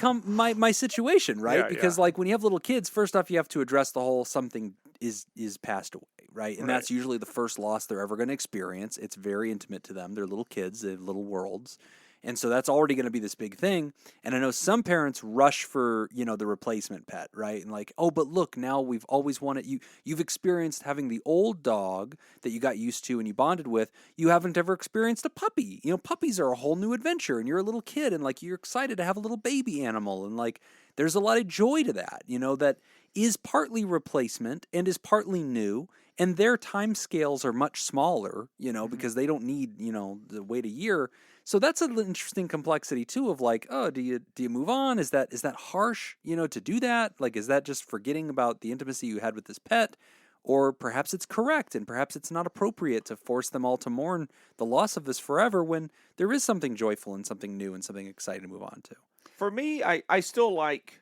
[SPEAKER 1] situation, right?
[SPEAKER 2] Yeah,
[SPEAKER 1] Because
[SPEAKER 2] yeah.
[SPEAKER 1] like when you have little kids, first off, you have to address the whole something is passed away, right? And that's usually the first loss they're ever going to experience. It's very intimate to them. They're little kids. They have little worlds. And so that's already going to be this big thing. And I know some parents rush for, the replacement pet, right? And like, oh, but look, now we've always wanted you've experienced having the old dog that you got used to and you bonded with. You haven't ever experienced a puppy. Puppies are a whole new adventure, and you're a little kid and like you're excited to have a little baby animal. And like there's a lot of joy to that, that is partly replacement and is partly new. And their time scales are much smaller, because they don't need, to wait a year. So that's an interesting complexity too of like, oh, do you move on? Is that harsh, to do that? Like, is that just forgetting about the intimacy you had with this pet? Or perhaps it's correct and perhaps it's not appropriate to force them all to mourn the loss of this forever when there is something joyful and something new and something exciting to move on to.
[SPEAKER 3] For me, I still like.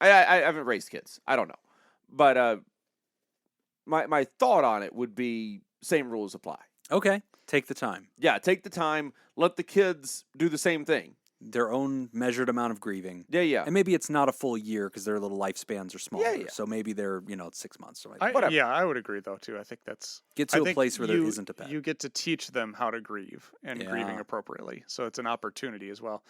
[SPEAKER 3] I haven't raised kids. I don't know, but my thought on it would be same rules apply.
[SPEAKER 1] Okay, take the time.
[SPEAKER 3] Yeah, take the time. Let the kids do the same thing.
[SPEAKER 1] Their own measured amount of grieving.
[SPEAKER 3] Yeah.
[SPEAKER 1] And maybe it's not a full year because their little lifespans are smaller.
[SPEAKER 3] Yeah.
[SPEAKER 1] So maybe they're, 6 months or
[SPEAKER 3] Whatever.
[SPEAKER 2] Yeah, I would agree though too. I think that's
[SPEAKER 1] Get to
[SPEAKER 2] I
[SPEAKER 1] a
[SPEAKER 2] think
[SPEAKER 1] place where there
[SPEAKER 2] you-
[SPEAKER 1] isn't a pet.
[SPEAKER 2] You get to teach them how to grieve and grieving
[SPEAKER 1] Yeah.
[SPEAKER 2] appropriately. So it's an opportunity as well.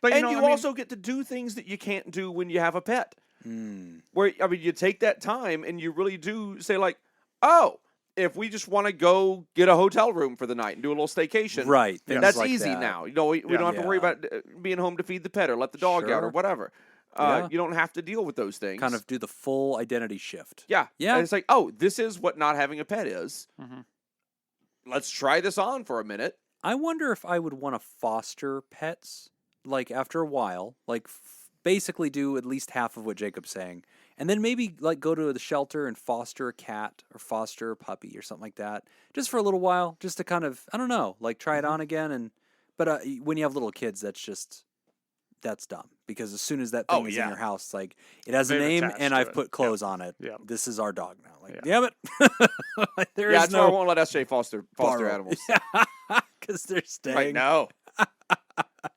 [SPEAKER 2] But
[SPEAKER 3] And
[SPEAKER 2] know,
[SPEAKER 3] you
[SPEAKER 2] I mean-
[SPEAKER 3] also get to do things that you can't do when you have a pet.
[SPEAKER 1] Mm.
[SPEAKER 3] Where you take that time and you really do say like, oh, if we just want to go get a hotel room for the night and do a little staycation,
[SPEAKER 1] Right. things
[SPEAKER 3] that's
[SPEAKER 1] like
[SPEAKER 3] easy
[SPEAKER 1] that.
[SPEAKER 3] now. We don't have to worry
[SPEAKER 1] Yeah.
[SPEAKER 3] about being home to feed the pet or let the dog out or
[SPEAKER 1] Sure.
[SPEAKER 3] whatever.
[SPEAKER 1] Yeah.
[SPEAKER 3] You don't have to deal with those things.
[SPEAKER 1] Kind of do the full identity shift.
[SPEAKER 3] Yeah.
[SPEAKER 1] Yeah.
[SPEAKER 3] And it's like, oh, this is what not having a pet is.
[SPEAKER 2] Mhm.
[SPEAKER 3] Let's try this on for a minute.
[SPEAKER 1] I wonder if I would want to foster pets, like after a while, like basically do at least half of what Jacob's saying. And then maybe like go to the shelter and foster a cat or foster a puppy or something like that, just for a little while, just to kind of, I don't know, like try it on again. But when you have little kids, that's dumb because as soon as that thing is in your house, like it has a
[SPEAKER 2] They've
[SPEAKER 1] name
[SPEAKER 2] attached
[SPEAKER 1] and
[SPEAKER 2] to
[SPEAKER 1] I've
[SPEAKER 2] it.
[SPEAKER 1] put clothes on it.
[SPEAKER 2] Yeah.
[SPEAKER 1] This is our dog now. Like,
[SPEAKER 2] Yeah.
[SPEAKER 1] damn it. There is
[SPEAKER 3] That's why I
[SPEAKER 1] no
[SPEAKER 3] won't let SJ foster
[SPEAKER 1] borrow.
[SPEAKER 3] animals.
[SPEAKER 1] because they're staying.
[SPEAKER 3] Right now.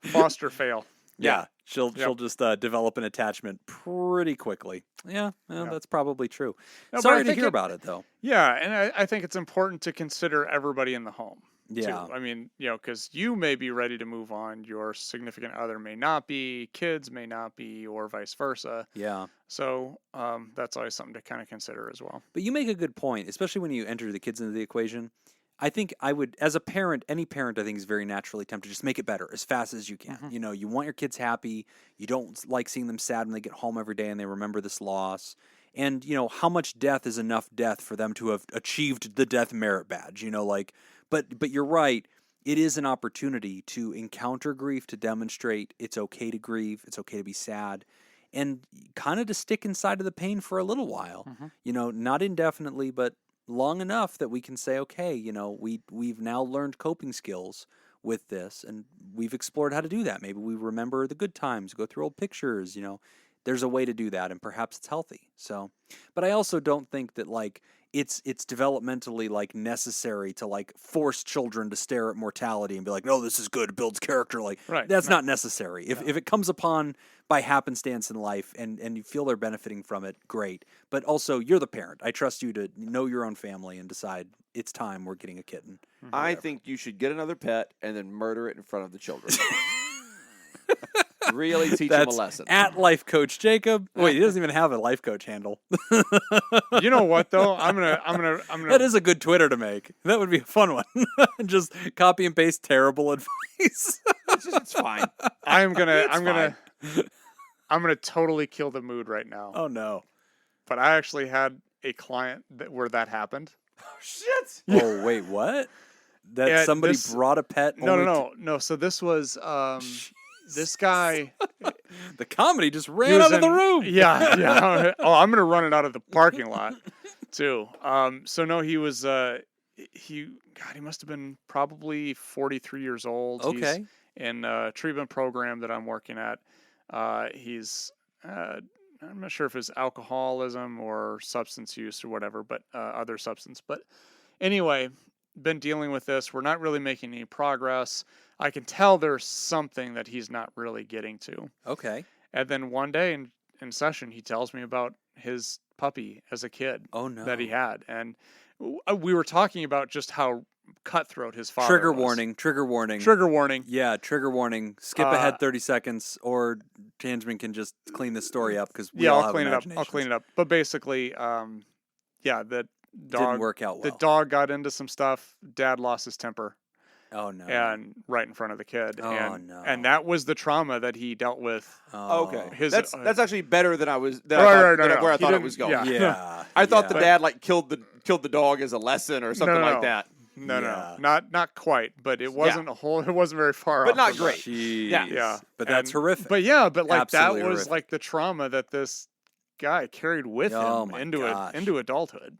[SPEAKER 2] foster fail.
[SPEAKER 1] Yeah, she'll
[SPEAKER 2] Yep.
[SPEAKER 1] just develop an attachment pretty quickly. Yeah, well,
[SPEAKER 2] Yeah.
[SPEAKER 1] that's probably true.
[SPEAKER 2] No, but I
[SPEAKER 1] Sorry to
[SPEAKER 2] think
[SPEAKER 1] hear
[SPEAKER 2] it-
[SPEAKER 1] about it, though.
[SPEAKER 2] Yeah, and I think it's important to consider everybody in the home.
[SPEAKER 1] Yeah.
[SPEAKER 2] too. I mean, because you may be ready to move on, your significant other may not be, kids may not be, or vice versa.
[SPEAKER 1] Yeah.
[SPEAKER 2] So that's always something to kind of consider as well.
[SPEAKER 1] But you make a good point, especially when you enter the kids into the equation. I think I would, as a parent, any parent I think is very naturally tempted to just make it better as fast as you can.
[SPEAKER 2] Mm-hmm.
[SPEAKER 1] You want your kids happy. You don't like seeing them sad when they get home every day and they remember this loss. And, how much death is enough death for them to have achieved the death merit badge, but you're right. It is an opportunity to encounter grief, to demonstrate it's okay to grieve, it's okay to be sad, and kind of to stick inside of the pain for a little while.
[SPEAKER 2] Mm-hmm.
[SPEAKER 1] Not indefinitely, but long enough that we can say, okay, we've now learned coping skills with this, and we've explored how to do that. Maybe we remember the good times, go through old pictures. There's a way to do that, and perhaps it's healthy. So, but I also don't think that it's developmentally necessary to force children to stare at mortality and be like, no, this is good, it builds character.
[SPEAKER 2] Right.
[SPEAKER 1] That's not necessary. If it comes upon by happenstance in life and you feel they're benefiting from it, great. But also, you're the parent. I trust you to know your own family and decide it's time we're getting a kitten.
[SPEAKER 3] I think you should get another pet and then murder it in front of the children. Really teach them a lesson.
[SPEAKER 1] At Life Coach Jacob. Wait, he doesn't even have a Life Coach handle.
[SPEAKER 2] You know what though? I'm gonna.
[SPEAKER 1] That is a good Twitter to make. That would be a fun one. Just copy and paste terrible advice.
[SPEAKER 3] It's fine.
[SPEAKER 2] I'm gonna totally kill the mood right now.
[SPEAKER 1] Oh no!
[SPEAKER 2] But I actually had a client where that happened.
[SPEAKER 3] Oh shit!
[SPEAKER 1] Oh wait, what? That somebody brought a pet?
[SPEAKER 2] No. So this was this guy.
[SPEAKER 1] The comedy just ran out of the room.
[SPEAKER 2] Yeah. Oh, I'm gonna run it out of the parking lot too. So no, he was he must have been probably 43 years old.
[SPEAKER 1] Okay.
[SPEAKER 2] He's in a treatment program that I'm working at. He's I'm not sure if it's alcoholism or substance use or whatever, but other substance. But anyway, been dealing with this. We're not really making any progress. I can tell there's something that he's not really getting to.
[SPEAKER 1] Okay.
[SPEAKER 2] And then one day in session, he tells me about his puppy as a kid.
[SPEAKER 1] Oh no.
[SPEAKER 2] That he had. And we were talking about just how cutthroat his father
[SPEAKER 1] Trigger
[SPEAKER 2] was.
[SPEAKER 1] warning. Trigger warning.
[SPEAKER 2] Trigger warning.
[SPEAKER 1] Yeah, trigger warning. Skip ahead 30 seconds, or Tangeman can just clean this story up because
[SPEAKER 2] I'll clean it up. I'll clean it up. But basically, the dog
[SPEAKER 1] didn't work out well.
[SPEAKER 2] The dog got into some stuff. Dad lost his temper.
[SPEAKER 1] Oh no!
[SPEAKER 2] And right in front of the kid.
[SPEAKER 1] Oh no!
[SPEAKER 2] And that was the trauma that he dealt with.
[SPEAKER 1] Oh.
[SPEAKER 3] Okay, that's actually better than I was.
[SPEAKER 2] Where
[SPEAKER 3] I thought it was going.
[SPEAKER 1] Yeah.
[SPEAKER 3] I thought the dad killed the dog as a lesson or something like that.
[SPEAKER 2] No, not quite, but it wasn't it wasn't very far
[SPEAKER 3] but
[SPEAKER 2] off.
[SPEAKER 3] But not great.
[SPEAKER 1] Yeah. But that's horrific.
[SPEAKER 2] But
[SPEAKER 1] Absolutely
[SPEAKER 2] that was
[SPEAKER 1] horrific.
[SPEAKER 2] like the trauma that this guy carried with him into adulthood.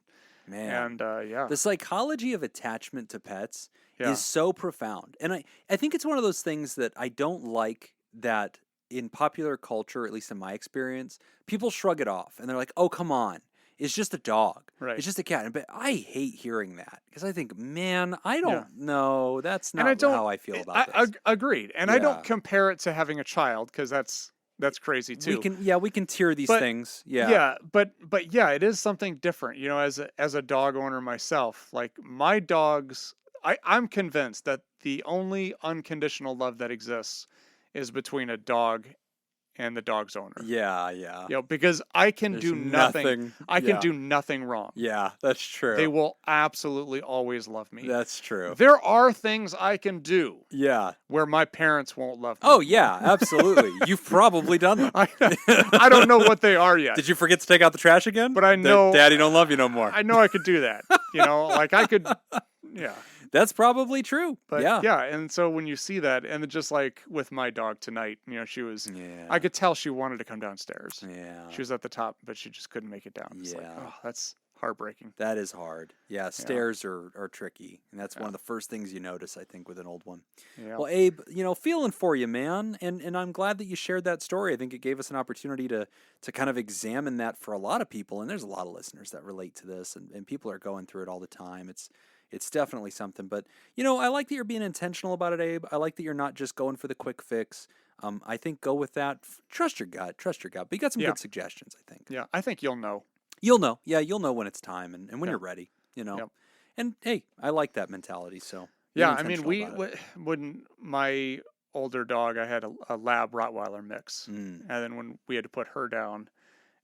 [SPEAKER 1] Man.
[SPEAKER 2] And
[SPEAKER 1] the psychology of attachment to pets is so profound. And I think it's one of those things that I don't like that in popular culture, at least in my experience, people shrug it off and they're like, oh, come on. It's just a dog.
[SPEAKER 2] Right.
[SPEAKER 1] It's just a cat. But I hate hearing that because I think, man, I don't know. That's not how I feel about this.
[SPEAKER 2] Agreed. And I don't compare it to having a child because that's crazy too.
[SPEAKER 1] We can tier these things. Yeah.
[SPEAKER 2] Yeah, but it is something different. As a dog owner myself, like my dogs, I'm convinced that the only unconditional love that exists is between a dog and the dog's owner.
[SPEAKER 1] Yeah.
[SPEAKER 2] Because I can do nothing. I can do nothing wrong.
[SPEAKER 1] Yeah, that's true.
[SPEAKER 2] They will absolutely always love me.
[SPEAKER 1] That's true.
[SPEAKER 2] There are things I can do.
[SPEAKER 1] Yeah.
[SPEAKER 2] Where my parents won't love me.
[SPEAKER 1] Oh yeah, absolutely. You've probably done them.
[SPEAKER 2] I don't know what they are yet.
[SPEAKER 1] Did you forget to take out the trash again?
[SPEAKER 2] But I know
[SPEAKER 1] Daddy don't love you no more.
[SPEAKER 2] I know I could do that. Like I could. Yeah.
[SPEAKER 1] That's probably true.
[SPEAKER 2] But and so when you see that, and just like with my dog tonight, she was, I could tell she wanted to come downstairs.
[SPEAKER 1] Yeah.
[SPEAKER 2] She was at the top, but she just couldn't make it down. It's like, oh, that's heartbreaking.
[SPEAKER 1] That is hard. Yeah, stairs are tricky. And that's one of the first things you notice, I think, with an old one. Yeah. Well, Abe, feeling for you, man. And I'm glad that you shared that story. I think it gave us an opportunity to kind of examine that for a lot of people. And there's a lot of listeners that relate to this, and people are going through it all the time. It's definitely something, but I like that you're being intentional about it, Abe. I like that you're not just going for the quick fix. I think go with that. Trust your gut. But you got some good suggestions, I think.
[SPEAKER 2] Yeah, I think you'll know.
[SPEAKER 1] You'll know. Yeah, you'll know when it's time and when you're ready. And hey, I like that mentality. So
[SPEAKER 2] Yeah,
[SPEAKER 1] Being
[SPEAKER 2] I mean,
[SPEAKER 1] intentional about it.
[SPEAKER 2] when my older dog, I had a Lab Rottweiler mix,
[SPEAKER 1] Mm.
[SPEAKER 2] and then when we had to put her down,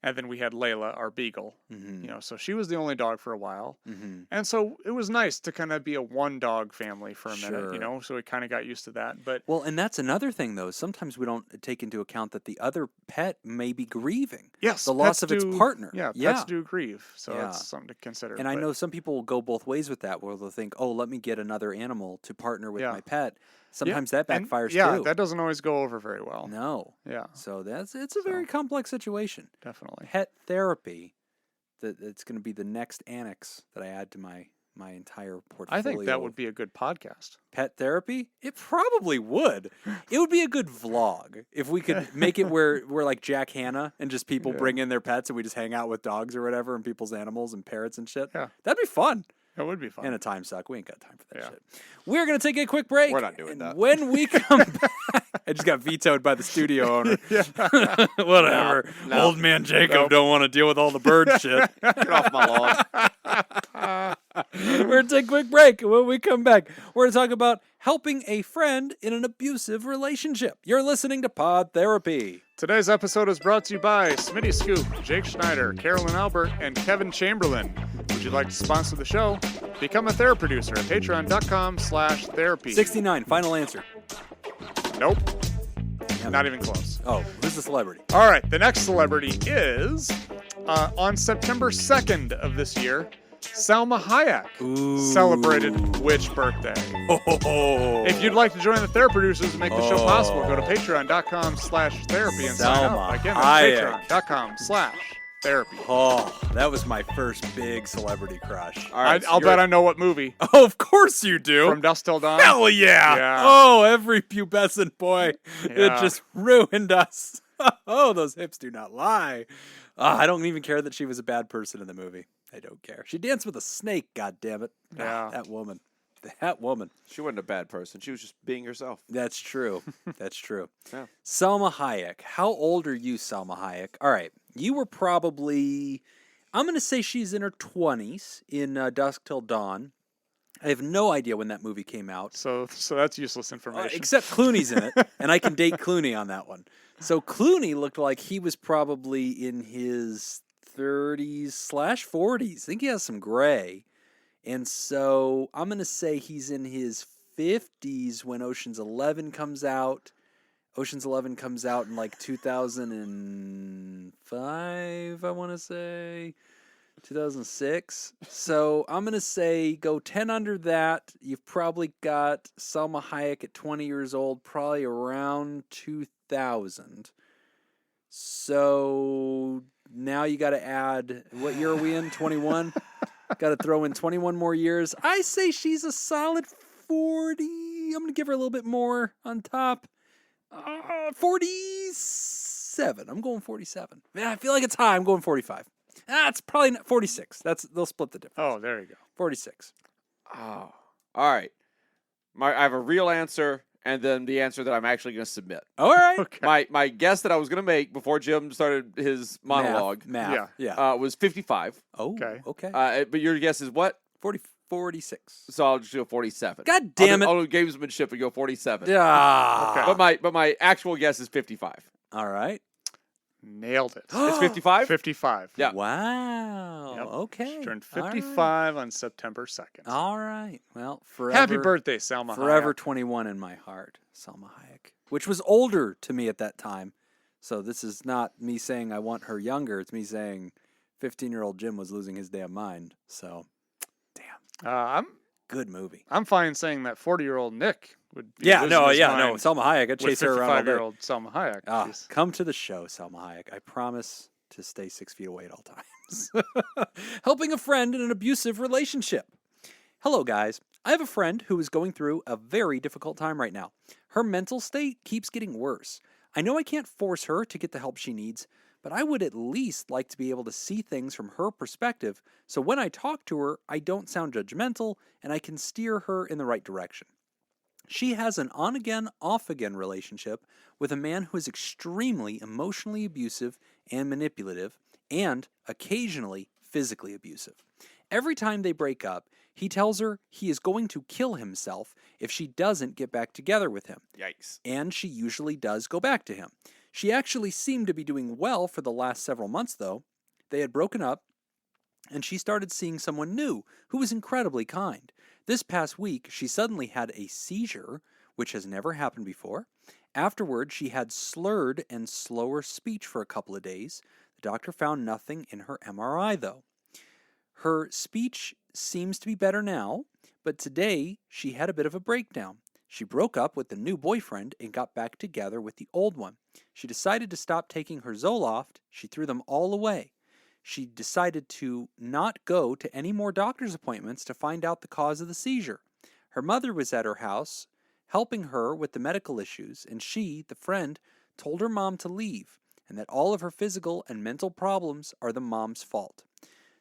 [SPEAKER 2] and then we had Layla, our beagle.
[SPEAKER 1] Mm-hmm.
[SPEAKER 2] So she was the only dog for a while,
[SPEAKER 1] Mm-hmm.
[SPEAKER 2] and so it was nice to kind of be a one dog family for a minute.
[SPEAKER 1] Sure.
[SPEAKER 2] So we kind of got used to that. But
[SPEAKER 1] Well, and that's another thing, though. Sometimes we don't take into account that the other pet may be grieving
[SPEAKER 2] yes,
[SPEAKER 1] the loss
[SPEAKER 2] pets
[SPEAKER 1] of its
[SPEAKER 2] do-
[SPEAKER 1] partner.
[SPEAKER 2] Yeah,
[SPEAKER 1] Yeah.
[SPEAKER 2] pets do grieve, so
[SPEAKER 1] Yeah.
[SPEAKER 2] that's something to consider.
[SPEAKER 1] And I
[SPEAKER 2] but-
[SPEAKER 1] know some people will go both ways with that, where they'll think, "Oh, let me get another animal to partner with
[SPEAKER 2] Yeah.
[SPEAKER 1] my pet."
[SPEAKER 2] Yeah,
[SPEAKER 1] Sometimes that
[SPEAKER 2] and
[SPEAKER 1] backfires
[SPEAKER 2] yeah,
[SPEAKER 1] too.
[SPEAKER 2] that doesn't always go over very well.
[SPEAKER 1] No.
[SPEAKER 2] Yeah,
[SPEAKER 1] So it's a very complex situation.
[SPEAKER 2] definitely.
[SPEAKER 1] Pet therapy, that's going to be the next annex that I add to my entire portfolio.
[SPEAKER 2] I think that would be a good podcast.
[SPEAKER 1] Pet therapy. It probably would. It would be a good vlog if we could make it where we're like Jack Hanna and just people
[SPEAKER 2] Yeah.
[SPEAKER 1] bring in their pets and we just hang out with dogs or whatever and people's animals and parrots and shit.
[SPEAKER 2] Yeah.
[SPEAKER 1] That'd be fun.
[SPEAKER 2] That would be fun.
[SPEAKER 1] And a time suck. We ain't got time for that
[SPEAKER 2] Yeah.
[SPEAKER 1] shit. We're going to take a quick break.
[SPEAKER 3] We're not doing
[SPEAKER 1] and
[SPEAKER 3] that.
[SPEAKER 1] When we come back, I just got vetoed by the studio owner. Whatever.
[SPEAKER 3] No.
[SPEAKER 1] Old man Jacob
[SPEAKER 2] Nope.
[SPEAKER 1] don't want to deal with all the bird shit.
[SPEAKER 3] Get off my lawn.
[SPEAKER 1] We're going to take a quick break. When we come back, we're going to talk about helping a friend in an abusive relationship. You're listening to Pod Therapy.
[SPEAKER 2] Today's episode is brought to you by Smitty Scoop, Jake Schneider, Carolyn Albert, and Kevin Chamberlain. Would you like to sponsor the show? Become a therapy producer at patreon.com/therapy.
[SPEAKER 1] 69, final answer.
[SPEAKER 2] Nope. Not even close.
[SPEAKER 1] Oh, who's the celebrity?
[SPEAKER 2] All right, the next celebrity is on September 2nd of this year, Salma Hayek
[SPEAKER 1] Ooh.
[SPEAKER 2] celebrated which birthday?
[SPEAKER 1] Oh.
[SPEAKER 2] If you'd like to join the therapy producers and make the show possible, go to
[SPEAKER 1] Oh.
[SPEAKER 2] patreon.com/therapy and sign
[SPEAKER 1] Salma
[SPEAKER 2] up. Again,
[SPEAKER 1] Hayek.
[SPEAKER 2] that's patreon.com/therapy.
[SPEAKER 1] Oh, that was my first big celebrity crush.
[SPEAKER 3] All right, so
[SPEAKER 2] I'll
[SPEAKER 3] you're-
[SPEAKER 2] bet I know what movie.
[SPEAKER 1] Oh, of course you do.
[SPEAKER 2] From Dusk Till Dawn.
[SPEAKER 1] Hell yeah.
[SPEAKER 2] Yeah.
[SPEAKER 1] Oh, every pubescent boy. It
[SPEAKER 2] Yeah.
[SPEAKER 1] just ruined us. Oh, those hips do not lie. I don't even care that she was a bad person in the movie. I don't care. She danced with a snake, God damn it.
[SPEAKER 2] Yeah.
[SPEAKER 1] That woman. That woman.
[SPEAKER 3] She wasn't a bad person. She was just being herself.
[SPEAKER 1] That's true. That's true.
[SPEAKER 3] Yeah.
[SPEAKER 1] Salma Hayek. How old are you, Salma Hayek? All right. You were probably, I'm going to say she's in her 20s in Dusk Till Dawn. I have no idea when that movie came out.
[SPEAKER 2] So that's useless information.
[SPEAKER 1] Except Clooney's in it, and I can date Clooney on that one. So Clooney looked like he was probably in his 30s/40s. I think he has some gray. And so I'm going to say he's in his 50s when Ocean's 11 comes out. Ocean's 11 comes out in like 2005, I want to say. 2006. So I'm going to say go 10 under that. You've probably got Salma Hayek at 20 years old, probably around 2000. So now you got to add, what year are we in? 21? Got to throw in 21 more years. I say she's a solid 40. I'm going to give her a little bit more on top. 47. I'm going 47. Man, I feel like it's high. I'm going 45. It's probably not 46. They'll split the difference.
[SPEAKER 2] Oh, there you go.
[SPEAKER 1] 46.
[SPEAKER 3] Oh. All right. I have a real answer and then the answer that I'm actually going to submit.
[SPEAKER 1] All right.
[SPEAKER 2] Okay.
[SPEAKER 3] My guess that I was going to make before Jim started his monologue
[SPEAKER 1] Math.
[SPEAKER 2] Yeah.
[SPEAKER 3] was 55.
[SPEAKER 1] Oh,
[SPEAKER 2] Okay.
[SPEAKER 1] okay.
[SPEAKER 3] But your guess is what?
[SPEAKER 1] 46.
[SPEAKER 3] So I'll just go 47.
[SPEAKER 1] God damn it.
[SPEAKER 3] I'll do gamesmanship and go 47.
[SPEAKER 1] Ah.
[SPEAKER 2] Okay.
[SPEAKER 3] But my actual guess is 55.
[SPEAKER 1] All right.
[SPEAKER 2] Nailed it.
[SPEAKER 3] It's 55?
[SPEAKER 2] 55.
[SPEAKER 3] Yeah.
[SPEAKER 1] Wow.
[SPEAKER 2] Yep.
[SPEAKER 1] Okay.
[SPEAKER 2] She turned
[SPEAKER 1] All right.
[SPEAKER 2] 55 on September 2nd.
[SPEAKER 1] All right. Well, forever.
[SPEAKER 2] Happy birthday, Salma
[SPEAKER 1] Forever
[SPEAKER 2] Hayek.
[SPEAKER 1] 21 in my heart, Salma Hayek, which was older to me at that time. So this is not me saying I want her younger. It's me saying 15-year-old Jim was losing his damn mind. So, damn. Good movie.
[SPEAKER 2] I'm fine saying that 40-year-old Nick would be
[SPEAKER 1] Yeah,
[SPEAKER 2] losing
[SPEAKER 1] no,
[SPEAKER 2] his
[SPEAKER 1] yeah, no.
[SPEAKER 2] mind
[SPEAKER 1] Salma Hayek, I'd
[SPEAKER 2] with
[SPEAKER 1] chase her around all day.
[SPEAKER 2] 55-year-old Salma Hayek.
[SPEAKER 1] Ah,
[SPEAKER 2] Jeez.
[SPEAKER 1] come to the show, Salma Hayek. I promise to stay 6 feet away at all times. Helping a friend in an abusive relationship. Hello, guys. I have a friend who is going through a very difficult time right now. Her mental state keeps getting worse. I know I can't force her to get the help she needs, but I would at least like to be able to see things from her perspective, so when I talk to her, I don't sound judgmental and I can steer her in the right direction. She has an on-again, off-again relationship with a man who is extremely emotionally abusive and manipulative, and occasionally physically abusive. Every time they break up, he tells her he is going to kill himself if she doesn't get back together with him.
[SPEAKER 3] Yikes.
[SPEAKER 1] And she usually does go back to him. She actually seemed to be doing well for the last several months, though. They had broken up, and she started seeing someone new who was incredibly kind. This past week, she suddenly had a seizure, which has never happened before. Afterward, she had slurred and slower speech for a couple of days. The doctor found nothing in her MRI, though. Her speech seems to be better now, but today she had a bit of a breakdown. She broke up with the new boyfriend and got back together with the old one. She decided to stop taking her Zoloft. She threw them all away. She decided to not go to any more doctor's appointments to find out the cause of the seizure. Her mother was at her house, helping her with the medical issues, and she, the friend, told her mom to leave, and that all of her physical and mental problems are the mom's fault.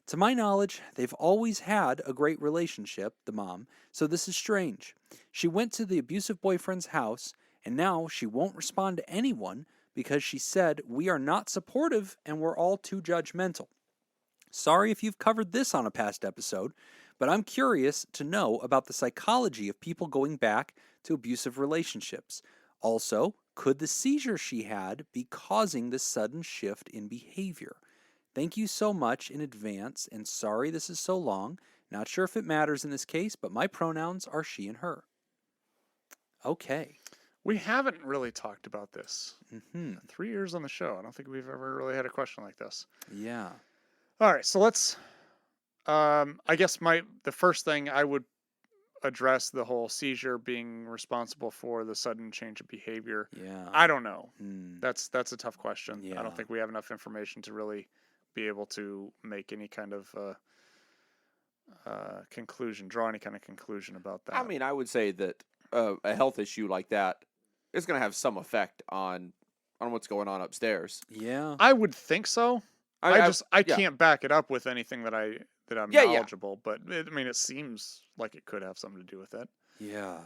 [SPEAKER 1] To my knowledge, they've always had a great relationship, the mom, so this is strange. She went to the abusive boyfriend's house, and now she won't respond to anyone because she said, "We are not supportive and we're all too judgmental." Sorry if you've covered this on a past episode, but I'm curious to know about the psychology of people going back to abusive relationships. Also, could the seizure she had be causing this sudden shift in behavior? Thank you so much in advance, and sorry this is so long. Not sure if it matters in this case, but my pronouns are she and her. Okay.
[SPEAKER 2] We haven't really talked about this.
[SPEAKER 1] Mm-hmm.
[SPEAKER 2] 3 years on the show. I don't think we've ever really had a question like this.
[SPEAKER 1] Yeah.
[SPEAKER 2] All right, so let's. I guess the first thing I would address the whole seizure being responsible for the sudden change of behavior.
[SPEAKER 1] Yeah.
[SPEAKER 2] I don't know.
[SPEAKER 1] Mm.
[SPEAKER 2] That's a tough question. I
[SPEAKER 1] Yeah.
[SPEAKER 2] don't think we have enough information to really be able to make any kind of conclusion, draw any kind of conclusion about that.
[SPEAKER 3] I mean, I would say that a health issue like that is going to have some effect on what's going on upstairs.
[SPEAKER 1] Yeah.
[SPEAKER 2] I would think so. I
[SPEAKER 3] yeah.
[SPEAKER 2] can't back it up with anything that I'm
[SPEAKER 3] Yeah,
[SPEAKER 2] knowledgeable, but it seems like it could have something to do with it.
[SPEAKER 1] Yeah.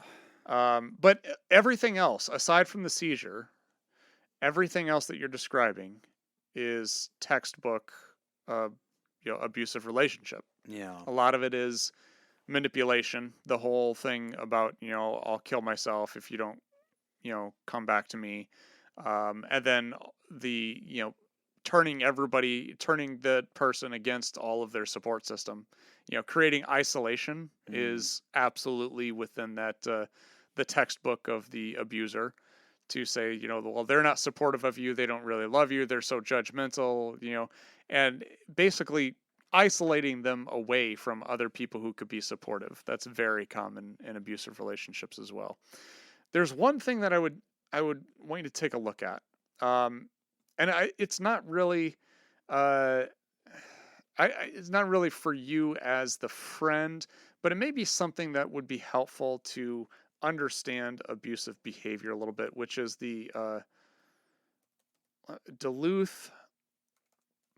[SPEAKER 2] But everything else, aside from the seizure, everything else that you're describing is textbook, abusive relationship.
[SPEAKER 1] Yeah.
[SPEAKER 2] A lot of it is manipulation. The whole thing about, I'll kill myself if you don't, come back to me. And then the, turning the person against all of their support system, creating isolation is absolutely within that, the textbook of the abuser, to say, well, they're not supportive of you. They don't really love you. They're so judgmental, and basically isolating them away from other people who could be supportive. That's very common in abusive relationships as well. There's one thing that I would want you to take a look at. It's not really, it's not really for you as the friend, but it may be something that would be helpful to understand abusive behavior a little bit, which is the Duluth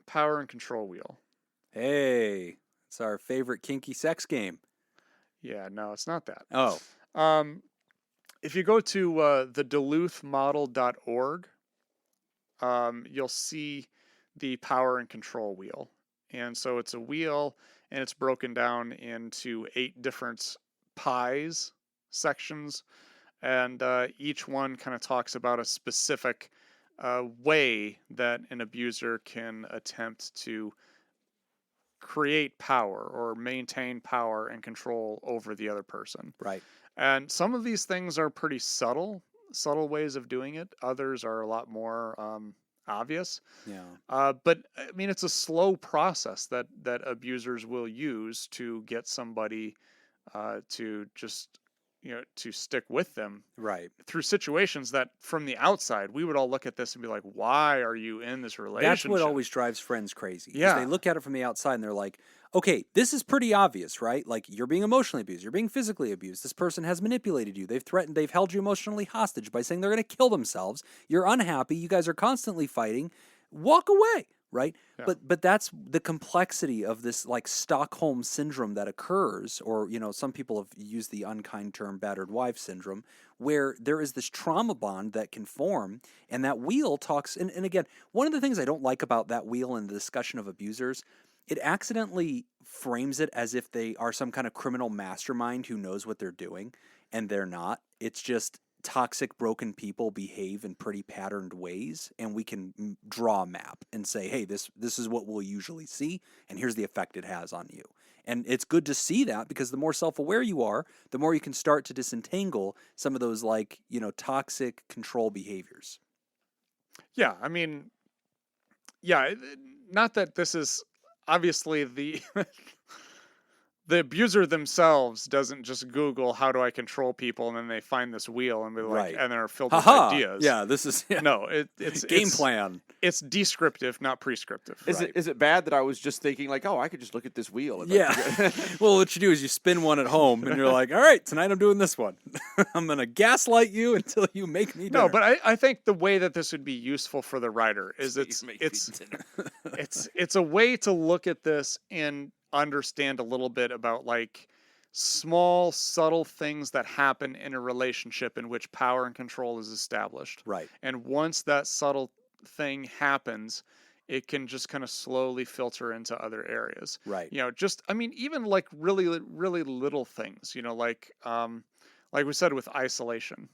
[SPEAKER 2] Power and Control Wheel.
[SPEAKER 1] Hey, it's our favorite kinky sex game.
[SPEAKER 2] Yeah, no, it's not that.
[SPEAKER 1] Oh.
[SPEAKER 2] If you go to theduluthmodel.org, you'll see the Power and Control Wheel. And so it's a wheel, and it's broken down into 8 different pies sections, and each one kind of talks about a specific way that an abuser can attempt to create power or maintain power and control over the other person.
[SPEAKER 1] Right.
[SPEAKER 2] And some of these things are pretty subtle ways of doing it. Others are a lot more obvious.
[SPEAKER 1] Yeah.
[SPEAKER 2] But I mean, it's a slow process that abusers will use to get somebody to just, to stick with them. Right. Through situations that from the outside, we would all look at this and be like, why are you in this relationship?
[SPEAKER 1] That's what always drives friends crazy.
[SPEAKER 2] Yeah.
[SPEAKER 1] They look at it from the outside and they're like, okay, this is pretty obvious, right? Like, you're being emotionally abused. You're being physically abused. This person has manipulated you. They've threatened, they've held you emotionally hostage by saying they're going to kill themselves. You're unhappy. You guys are constantly fighting. Walk away, right?
[SPEAKER 2] Yeah.
[SPEAKER 1] But that's the complexity of this, like, Stockholm syndrome that occurs, or, some people have used the unkind term battered wife syndrome, where there is this trauma bond that can form, and that wheel talks, and again, one of the things I don't like about that wheel and the discussion of abusers it accidentally frames it as if they are some kind of criminal mastermind who knows what they're doing, and they're not. It's just toxic, broken people behave in pretty patterned ways, and we can draw a map and say, hey, this is what we'll usually see, and here's the effect it has on you. And it's good to see that, because the more self-aware you are, the more you can start to disentangle some of those, like, toxic control behaviors.
[SPEAKER 2] Yeah, I mean, yeah, not that this is obviously the the abuser themselves doesn't just Google how do I control people and then they find this wheel and be like,
[SPEAKER 1] Right.
[SPEAKER 2] and they're filled with
[SPEAKER 1] Haha!
[SPEAKER 2] ideas.
[SPEAKER 1] Yeah, this is
[SPEAKER 2] No, it's
[SPEAKER 1] game plan.
[SPEAKER 2] It's descriptive, not prescriptive.
[SPEAKER 3] Is it bad that I was just thinking like, oh, I could just look at this wheel? And
[SPEAKER 1] Yeah. Well, what you do is you spin one at home, and you're like, all right, tonight I'm doing this one. I'm going to gaslight you until you make me dinner.
[SPEAKER 2] No, but I think the way that this would be useful for the writer is it's a way to look at this and understand a little bit about like small, subtle things that happen in a relationship in which power and control is established.
[SPEAKER 1] Right.
[SPEAKER 2] And once that subtle thing happens, it can just kind of slowly filter into other areas.
[SPEAKER 1] Right.
[SPEAKER 2] Even like really, really little things, like we said with isolation,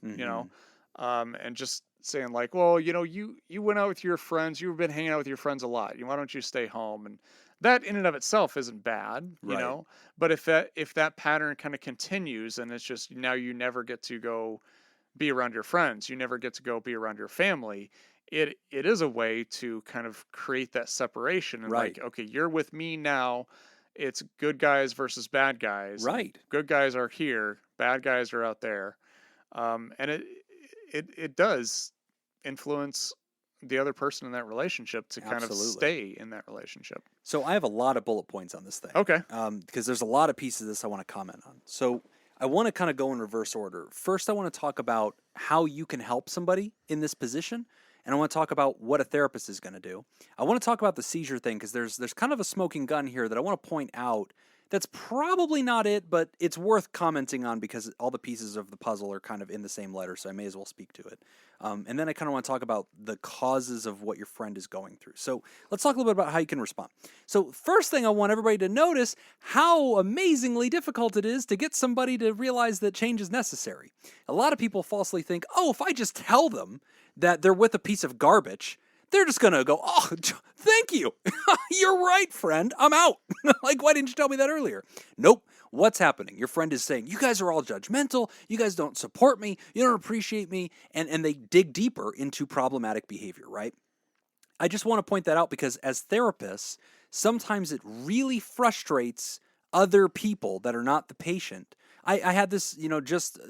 [SPEAKER 2] and just saying like, well, you went out with your friends, you've been hanging out with your friends a lot. Why don't you stay home? And that in and of itself isn't bad, but if that pattern kind of continues and it's just now you never get to go be around your friends, you never get to go be around your family, it is a way to kind of create that separation and like, okay, you're with me now. It's good guys versus bad guys.
[SPEAKER 1] Right.
[SPEAKER 2] Good guys are here, bad guys are out there. And it does influence the other person in that relationship to kind of stay in that relationship.
[SPEAKER 1] So I have a lot of bullet points on this thing.
[SPEAKER 2] Okay.
[SPEAKER 1] Because there's a lot of pieces of this I want to comment on. So I want to kind of go in reverse order. First, I want to talk about how you can help somebody in this position. And I want to talk about what a therapist is going to do. I want to talk about the seizure thing because there's kind of a smoking gun here that I want to point out. That's probably not it, but it's worth commenting on because all the pieces of the puzzle are kind of in the same letter, so I may as well speak to it. And then I kind of want to talk about the causes of what your friend is going through. So let's talk a little bit about how you can respond. So first thing I want everybody to notice how amazingly difficult it is to get somebody to realize that change is necessary. A lot of people falsely think, oh, if I just tell them that they're with a piece of garbage, they're just going to go, oh, thank you. You're right, friend. I'm out. Like, why didn't you tell me that earlier? Nope. What's happening? Your friend is saying, you guys are all judgmental. You guys don't support me. You don't appreciate me. And they dig deeper into problematic behavior, right? I just want to point that out because as therapists, sometimes it really frustrates other people that are not the patient. I had this, just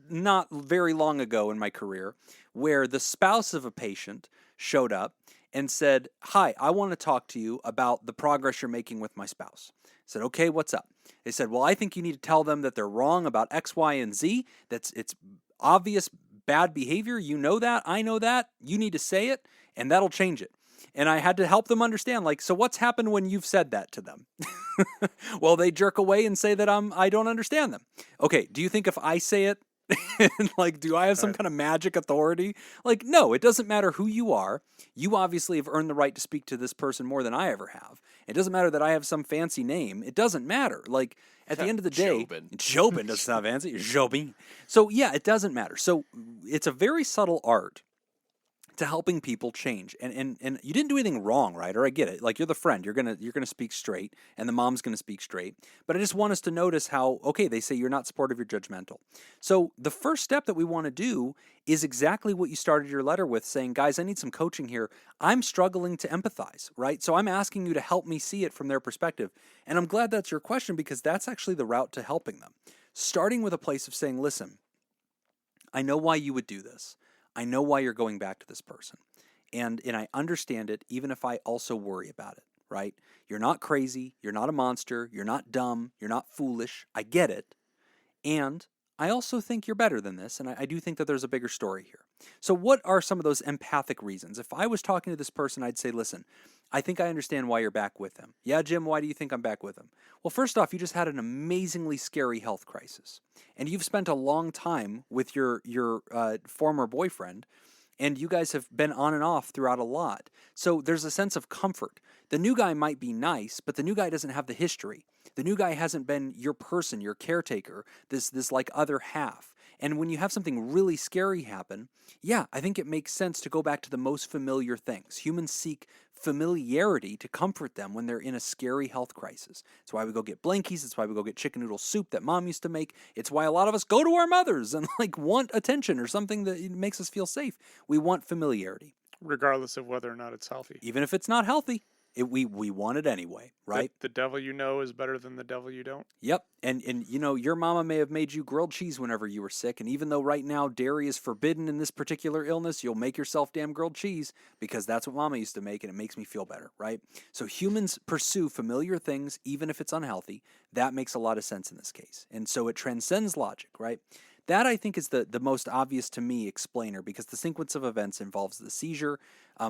[SPEAKER 1] not very long ago in my career where the spouse of a patient showed up and said, hi, I want to talk to you about the progress you're making with my spouse. I said, okay, what's up? They said, well, I think you need to tell them that they're wrong about X, Y, and Z. It's obvious bad behavior. You know that. I know that. You need to say it, and that'll change it. And I had to help them understand, like, so what's happened when you've said that to them? Well, they jerk away and say that I don't understand them. Okay, do you think if I say it, like, do I have some kind of magic authority? Like, no, it doesn't matter who you are. You obviously have earned the right to speak to this person more than I ever have. It doesn't matter that I have some fancy name. It doesn't matter. Like, at the end of the day, Jobin doesn't sound fancy. Jobin. So, yeah, it doesn't matter. So, it's a very subtle art to helping people change. And you didn't do anything wrong, right? Or I get it. Like, you're the friend. You're gonna speak straight, and the mom's gonna speak straight. But I just want us to notice how, okay, they say you're not supportive, you're judgmental. So the first step that we want to do is exactly what you started your letter with, saying, guys, I need some coaching here. I'm struggling to empathize, right? So I'm asking you to help me see it from their perspective. And I'm glad that's your question because that's actually the route to helping them. Starting with a place of saying, listen, I know why you would do this. I know why you're going back to this person. And I understand it, even if I also worry about it, right? You're not crazy. You're not a monster. You're not dumb. You're not foolish. I get it. And I also think you're better than this. And I do think that there's a bigger story here. So what are some of those empathic reasons? If I was talking to this person, I'd say, listen, I think I understand why you're back with him. Yeah, Jim, why do you think I'm back with him? Well, first off, you just had an amazingly scary health crisis. And you've spent a long time with your former boyfriend, and you guys have been on and off throughout a lot. So there's a sense of comfort. The new guy might be nice, but the new guy doesn't have the history. The new guy hasn't been your person, your caretaker, this like other half. And when you have something really scary happen, yeah, I think it makes sense to go back to the most familiar things. Humans seek familiarity to comfort them when they're in a scary health crisis. It's why we go get blankies. It's why we go get chicken noodle soup that mom used to make. It's why a lot of us go to our mothers and like want attention or something that makes us feel safe. We want familiarity.
[SPEAKER 2] Regardless of whether or not it's healthy.
[SPEAKER 1] Even if it's not healthy, we want it anyway, right?
[SPEAKER 2] The devil you know is better than the devil you don't.
[SPEAKER 1] Yep. And you know, your mama may have made you grilled cheese whenever you were sick, and even though right now dairy is forbidden in this particular illness, you'll make yourself damn grilled cheese because that's what mama used to make and it makes me feel better, right? So humans pursue familiar things even if it's unhealthy. That makes a lot of sense in this case. And so it transcends logic, right? That, I think, is the most obvious to me explainer because the sequence of events involves the seizure.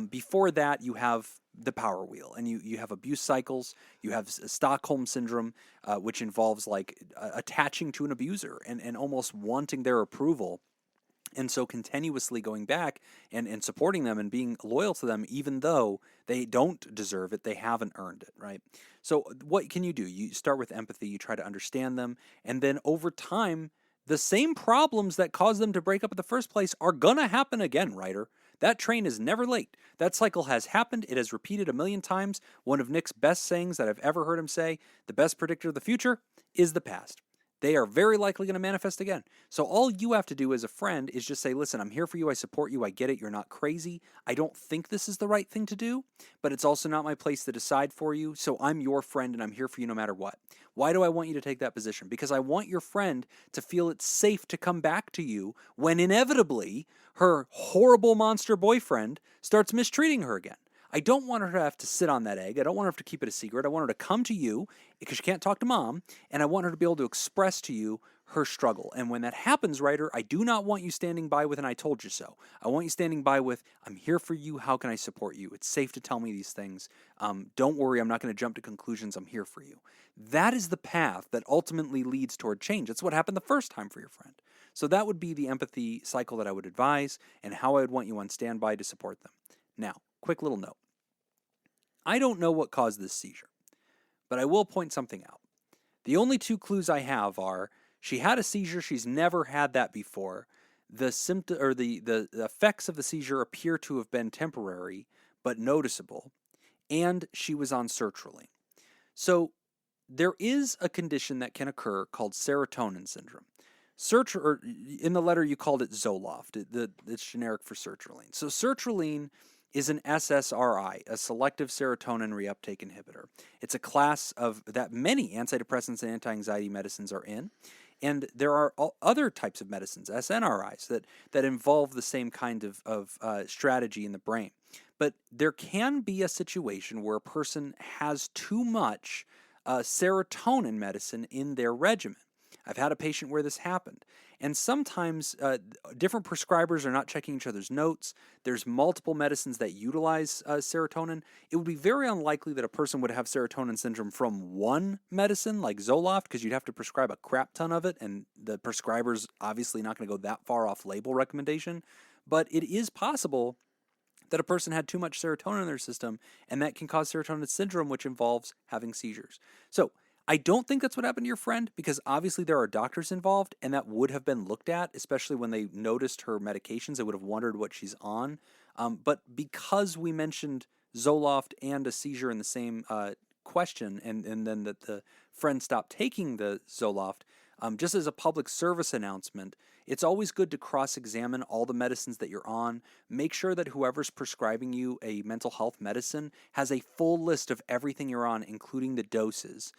[SPEAKER 1] Before that, you have the power wheel, and you have abuse cycles. You have Stockholm syndrome, which involves like attaching to an abuser and almost wanting their approval. And so continuously going back and supporting them and being loyal to them, even though they don't deserve it, they haven't earned it, right? So what can you do? You start with empathy, you try to understand them, and then over time, the same problems that caused them to break up in the first place are gonna happen again, writer. That train is never late. That cycle has happened. It has repeated a million times. One of Nick's best sayings that I've ever heard him say, the best predictor of the future is the past. They are very likely going to manifest again. So all you have to do as a friend is just say, listen, I'm here for you. I support you. I get it. You're not crazy. I don't think this is the right thing to do, but it's also not my place to decide for you. So I'm your friend and I'm here for you no matter what. Why do I want you to take that position? Because I want your friend to feel it's safe to come back to you when inevitably her horrible monster boyfriend starts mistreating her again. I don't want her to have to sit on that egg. I don't want her to have to keep it a secret. I want her to come to you because she can't talk to mom, and I want her to be able to express to you her struggle. And when that happens, writer, I do not want you standing by with an I told you so. I want you standing by with, I'm here for you. How can I support you? It's safe to tell me these things. Don't worry. I'm not going to jump to conclusions. I'm here for you. That is the path that ultimately leads toward change. That's what happened the first time for your friend. So that would be the empathy cycle that I would advise and how I would want you on standby to support them. Now, quick little note. I don't know what caused this seizure, but I will point something out. The only two clues I have are she had a seizure, she's never had that before. The symptom or the effects of the seizure appear to have been temporary but noticeable, and she was on sertraline. So there is a condition that can occur called serotonin syndrome. Or in the letter you called it Zoloft. It's generic for sertraline. So sertraline is an SSRI, a selective serotonin reuptake inhibitor. It's a class of that many antidepressants and anti-anxiety medicines are in. And there are other types of medicines, SNRIs, that involve the same kind of strategy in the brain. But there can be a situation where a person has too much serotonin medicine in their regimen. I've had a patient where this happened. And sometimes different prescribers are not checking each other's notes. There's multiple medicines that utilize serotonin. It would be very unlikely that a person would have serotonin syndrome from one medicine like Zoloft because you'd have to prescribe a crap ton of it, and the prescriber's obviously not going to go that far off label recommendation. But it is possible that a person had too much serotonin in their system, and that can cause serotonin syndrome, which involves having seizures. So I don't think that's what happened to your friend because obviously there are doctors involved and that would have been looked at, especially when they noticed her medications. They would have wondered what she's on. But because we mentioned Zoloft and a seizure in the same question and then that the friend stopped taking the Zoloft, just as a public service announcement, it's always good to cross-examine all the medicines that you're on. Make sure that whoever's prescribing you a mental health medicine has a full list of everything you're on, including the doses,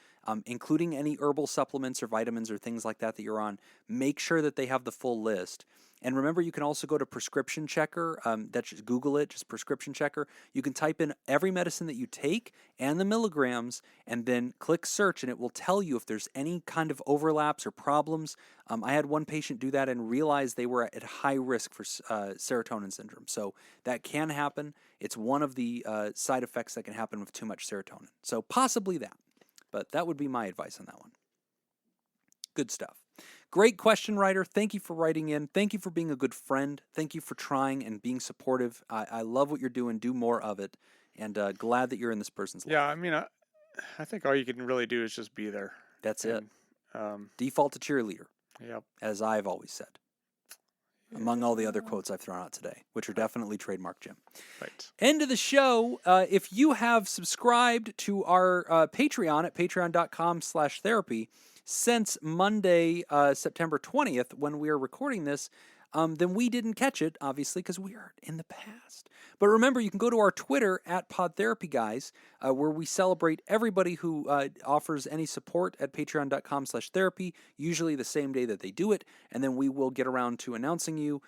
[SPEAKER 1] including any herbal supplements or vitamins or things like that you're on. Make sure that they have the full list. And remember, you can also go to Prescription Checker. Just Google it, just Prescription Checker. You can type in every medicine that you take and the milligrams, and then click search, and it will tell you if there's any kind of overlaps or problems. I had one patient do that and realize they were at high risk for serotonin syndrome. So that can happen. It's one of the side effects that can happen with too much serotonin. So possibly that. But that would be my advice on that one. Good stuff. Great question, writer. Thank you for writing in. Thank you for being a good friend. Thank you for trying and being supportive. I love what you're doing. Do more of it. And glad that you're in this person's life.
[SPEAKER 2] Yeah, I mean, I think all you can really do is just be there.
[SPEAKER 1] That's it.
[SPEAKER 2] And,
[SPEAKER 1] Default to cheerleader,
[SPEAKER 2] yep.
[SPEAKER 1] as I've always said. Among all the other quotes I've thrown out today, which are definitely trademark Jim.
[SPEAKER 2] Right.
[SPEAKER 1] End of the show. If you have subscribed to our Patreon at patreon.com/therapy since Monday, September 20th, when we are recording this, then we didn't catch it, obviously, because we are in the past. But remember, you can go to our Twitter at PodTherapyGuys, where we celebrate everybody who offers any support at patreon.com/therapy, usually the same day that they do it. And then we will get around to announcing you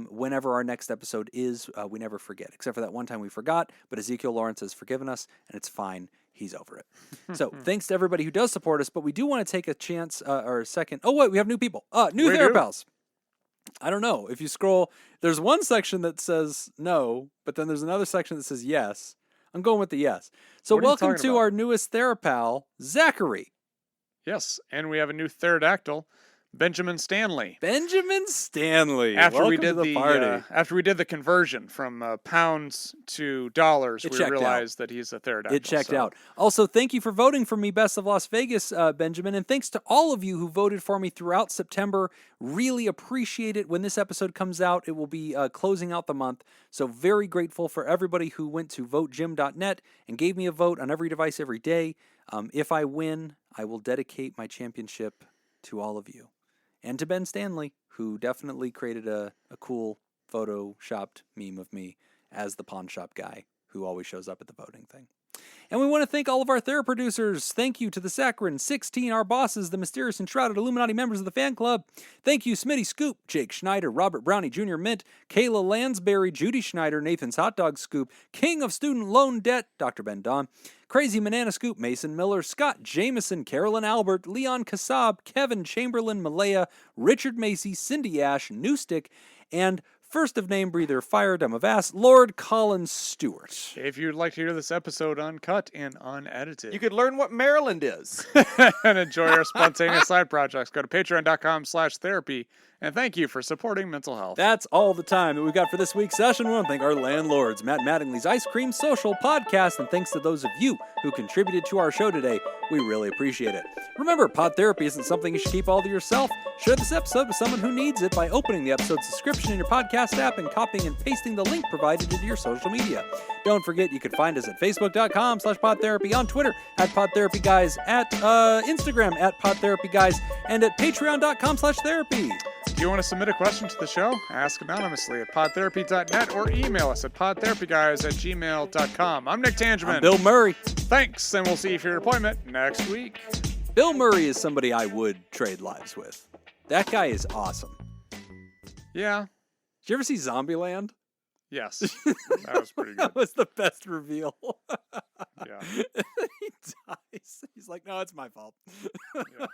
[SPEAKER 1] whenever our next episode is. We never forget, except for that one time we forgot. But Ezekiel Lawrence has forgiven us, and it's fine. He's over it. So thanks to everybody who does support us. But we do want to take a chance or a second. Oh, wait, we have new people. New TheraPals. I don't know. If you scroll, there's one section that says no, but then there's another section that says yes. I'm going with the yes. So welcome to our newest TheraPal, Zachary.
[SPEAKER 2] Yes, and we have a new Pterodactyl, Benjamin Stanley.
[SPEAKER 1] Benjamin Stanley.
[SPEAKER 2] After we
[SPEAKER 1] welcome
[SPEAKER 2] did
[SPEAKER 1] to the party.
[SPEAKER 2] After we did the conversion from pounds to dollars, we realized that he's a Pterodactyl.
[SPEAKER 1] It checked out. Also, thank you for voting for me Best of Las Vegas, Benjamin, and thanks to all of you who voted for me throughout September. Really appreciate it. When this episode comes out, it will be closing out the month. So very grateful for everybody who went to votejim.net and gave me a vote on every device every day. If I win, I will dedicate my championship to all of you. And to Ben Stanley, who definitely created a cool photoshopped meme of me as the pawn shop guy who always shows up at the voting thing. And we want to thank all of our TheraProducers. Thank you to the Saccharin 16, our bosses, the mysterious and shrouded Illuminati members of the fan club. Thank you, Smitty Scoop, Jake Schneider, Robert Brownie Jr. Mint, Kayla Lansbury, Judy Schneider, Nathan's Hot Dog Scoop, King of Student Loan Debt, Dr. Ben Don, Crazy Banana Scoop, Mason Miller, Scott Jameson, Carolyn Albert, Leon Kassab, Kevin Chamberlain, Malaya, Richard Macy, Cindy Ash, Newstick, and first of name breather, Fire Dumb of Ass, Lord Colin Stewart.
[SPEAKER 2] If you'd like to hear this episode uncut and unedited,
[SPEAKER 3] You could learn what Maryland is.
[SPEAKER 2] and enjoy our spontaneous side projects, go to patreon.com/therapy. And thank you for supporting mental health.
[SPEAKER 1] That's all the time that we've got for this week's session. We want to thank our landlords, Matt Mattingly's Ice Cream Social Podcast, and thanks to those of you who contributed to our show today. We really appreciate it. Remember, pod therapy isn't something you should keep all to yourself. Share this episode with someone who needs it by opening the episode subscription in your podcast app and copying and pasting the link provided into your social media. Don't forget, you can find us at facebook.com/podtherapy, on Twitter at PodTherapyGuys, at Instagram at PodTherapyGuys, and at patreon.com/therapy.
[SPEAKER 2] Do you want to submit a question to the show? Ask anonymously at podtherapy.net or email us at podtherapyguys@gmail.com. I'm Nick Tangeman.
[SPEAKER 1] I'm Bill Murray.
[SPEAKER 2] Thanks, and we'll see you for your appointment next week.
[SPEAKER 1] Bill Murray is somebody I would trade lives with. That guy is awesome.
[SPEAKER 2] Yeah.
[SPEAKER 1] Did you ever see Zombieland?
[SPEAKER 2] Yes. That was pretty good.
[SPEAKER 1] That was the best reveal.
[SPEAKER 2] Yeah.
[SPEAKER 1] He dies. He's like, no, it's my fault.
[SPEAKER 2] Yeah.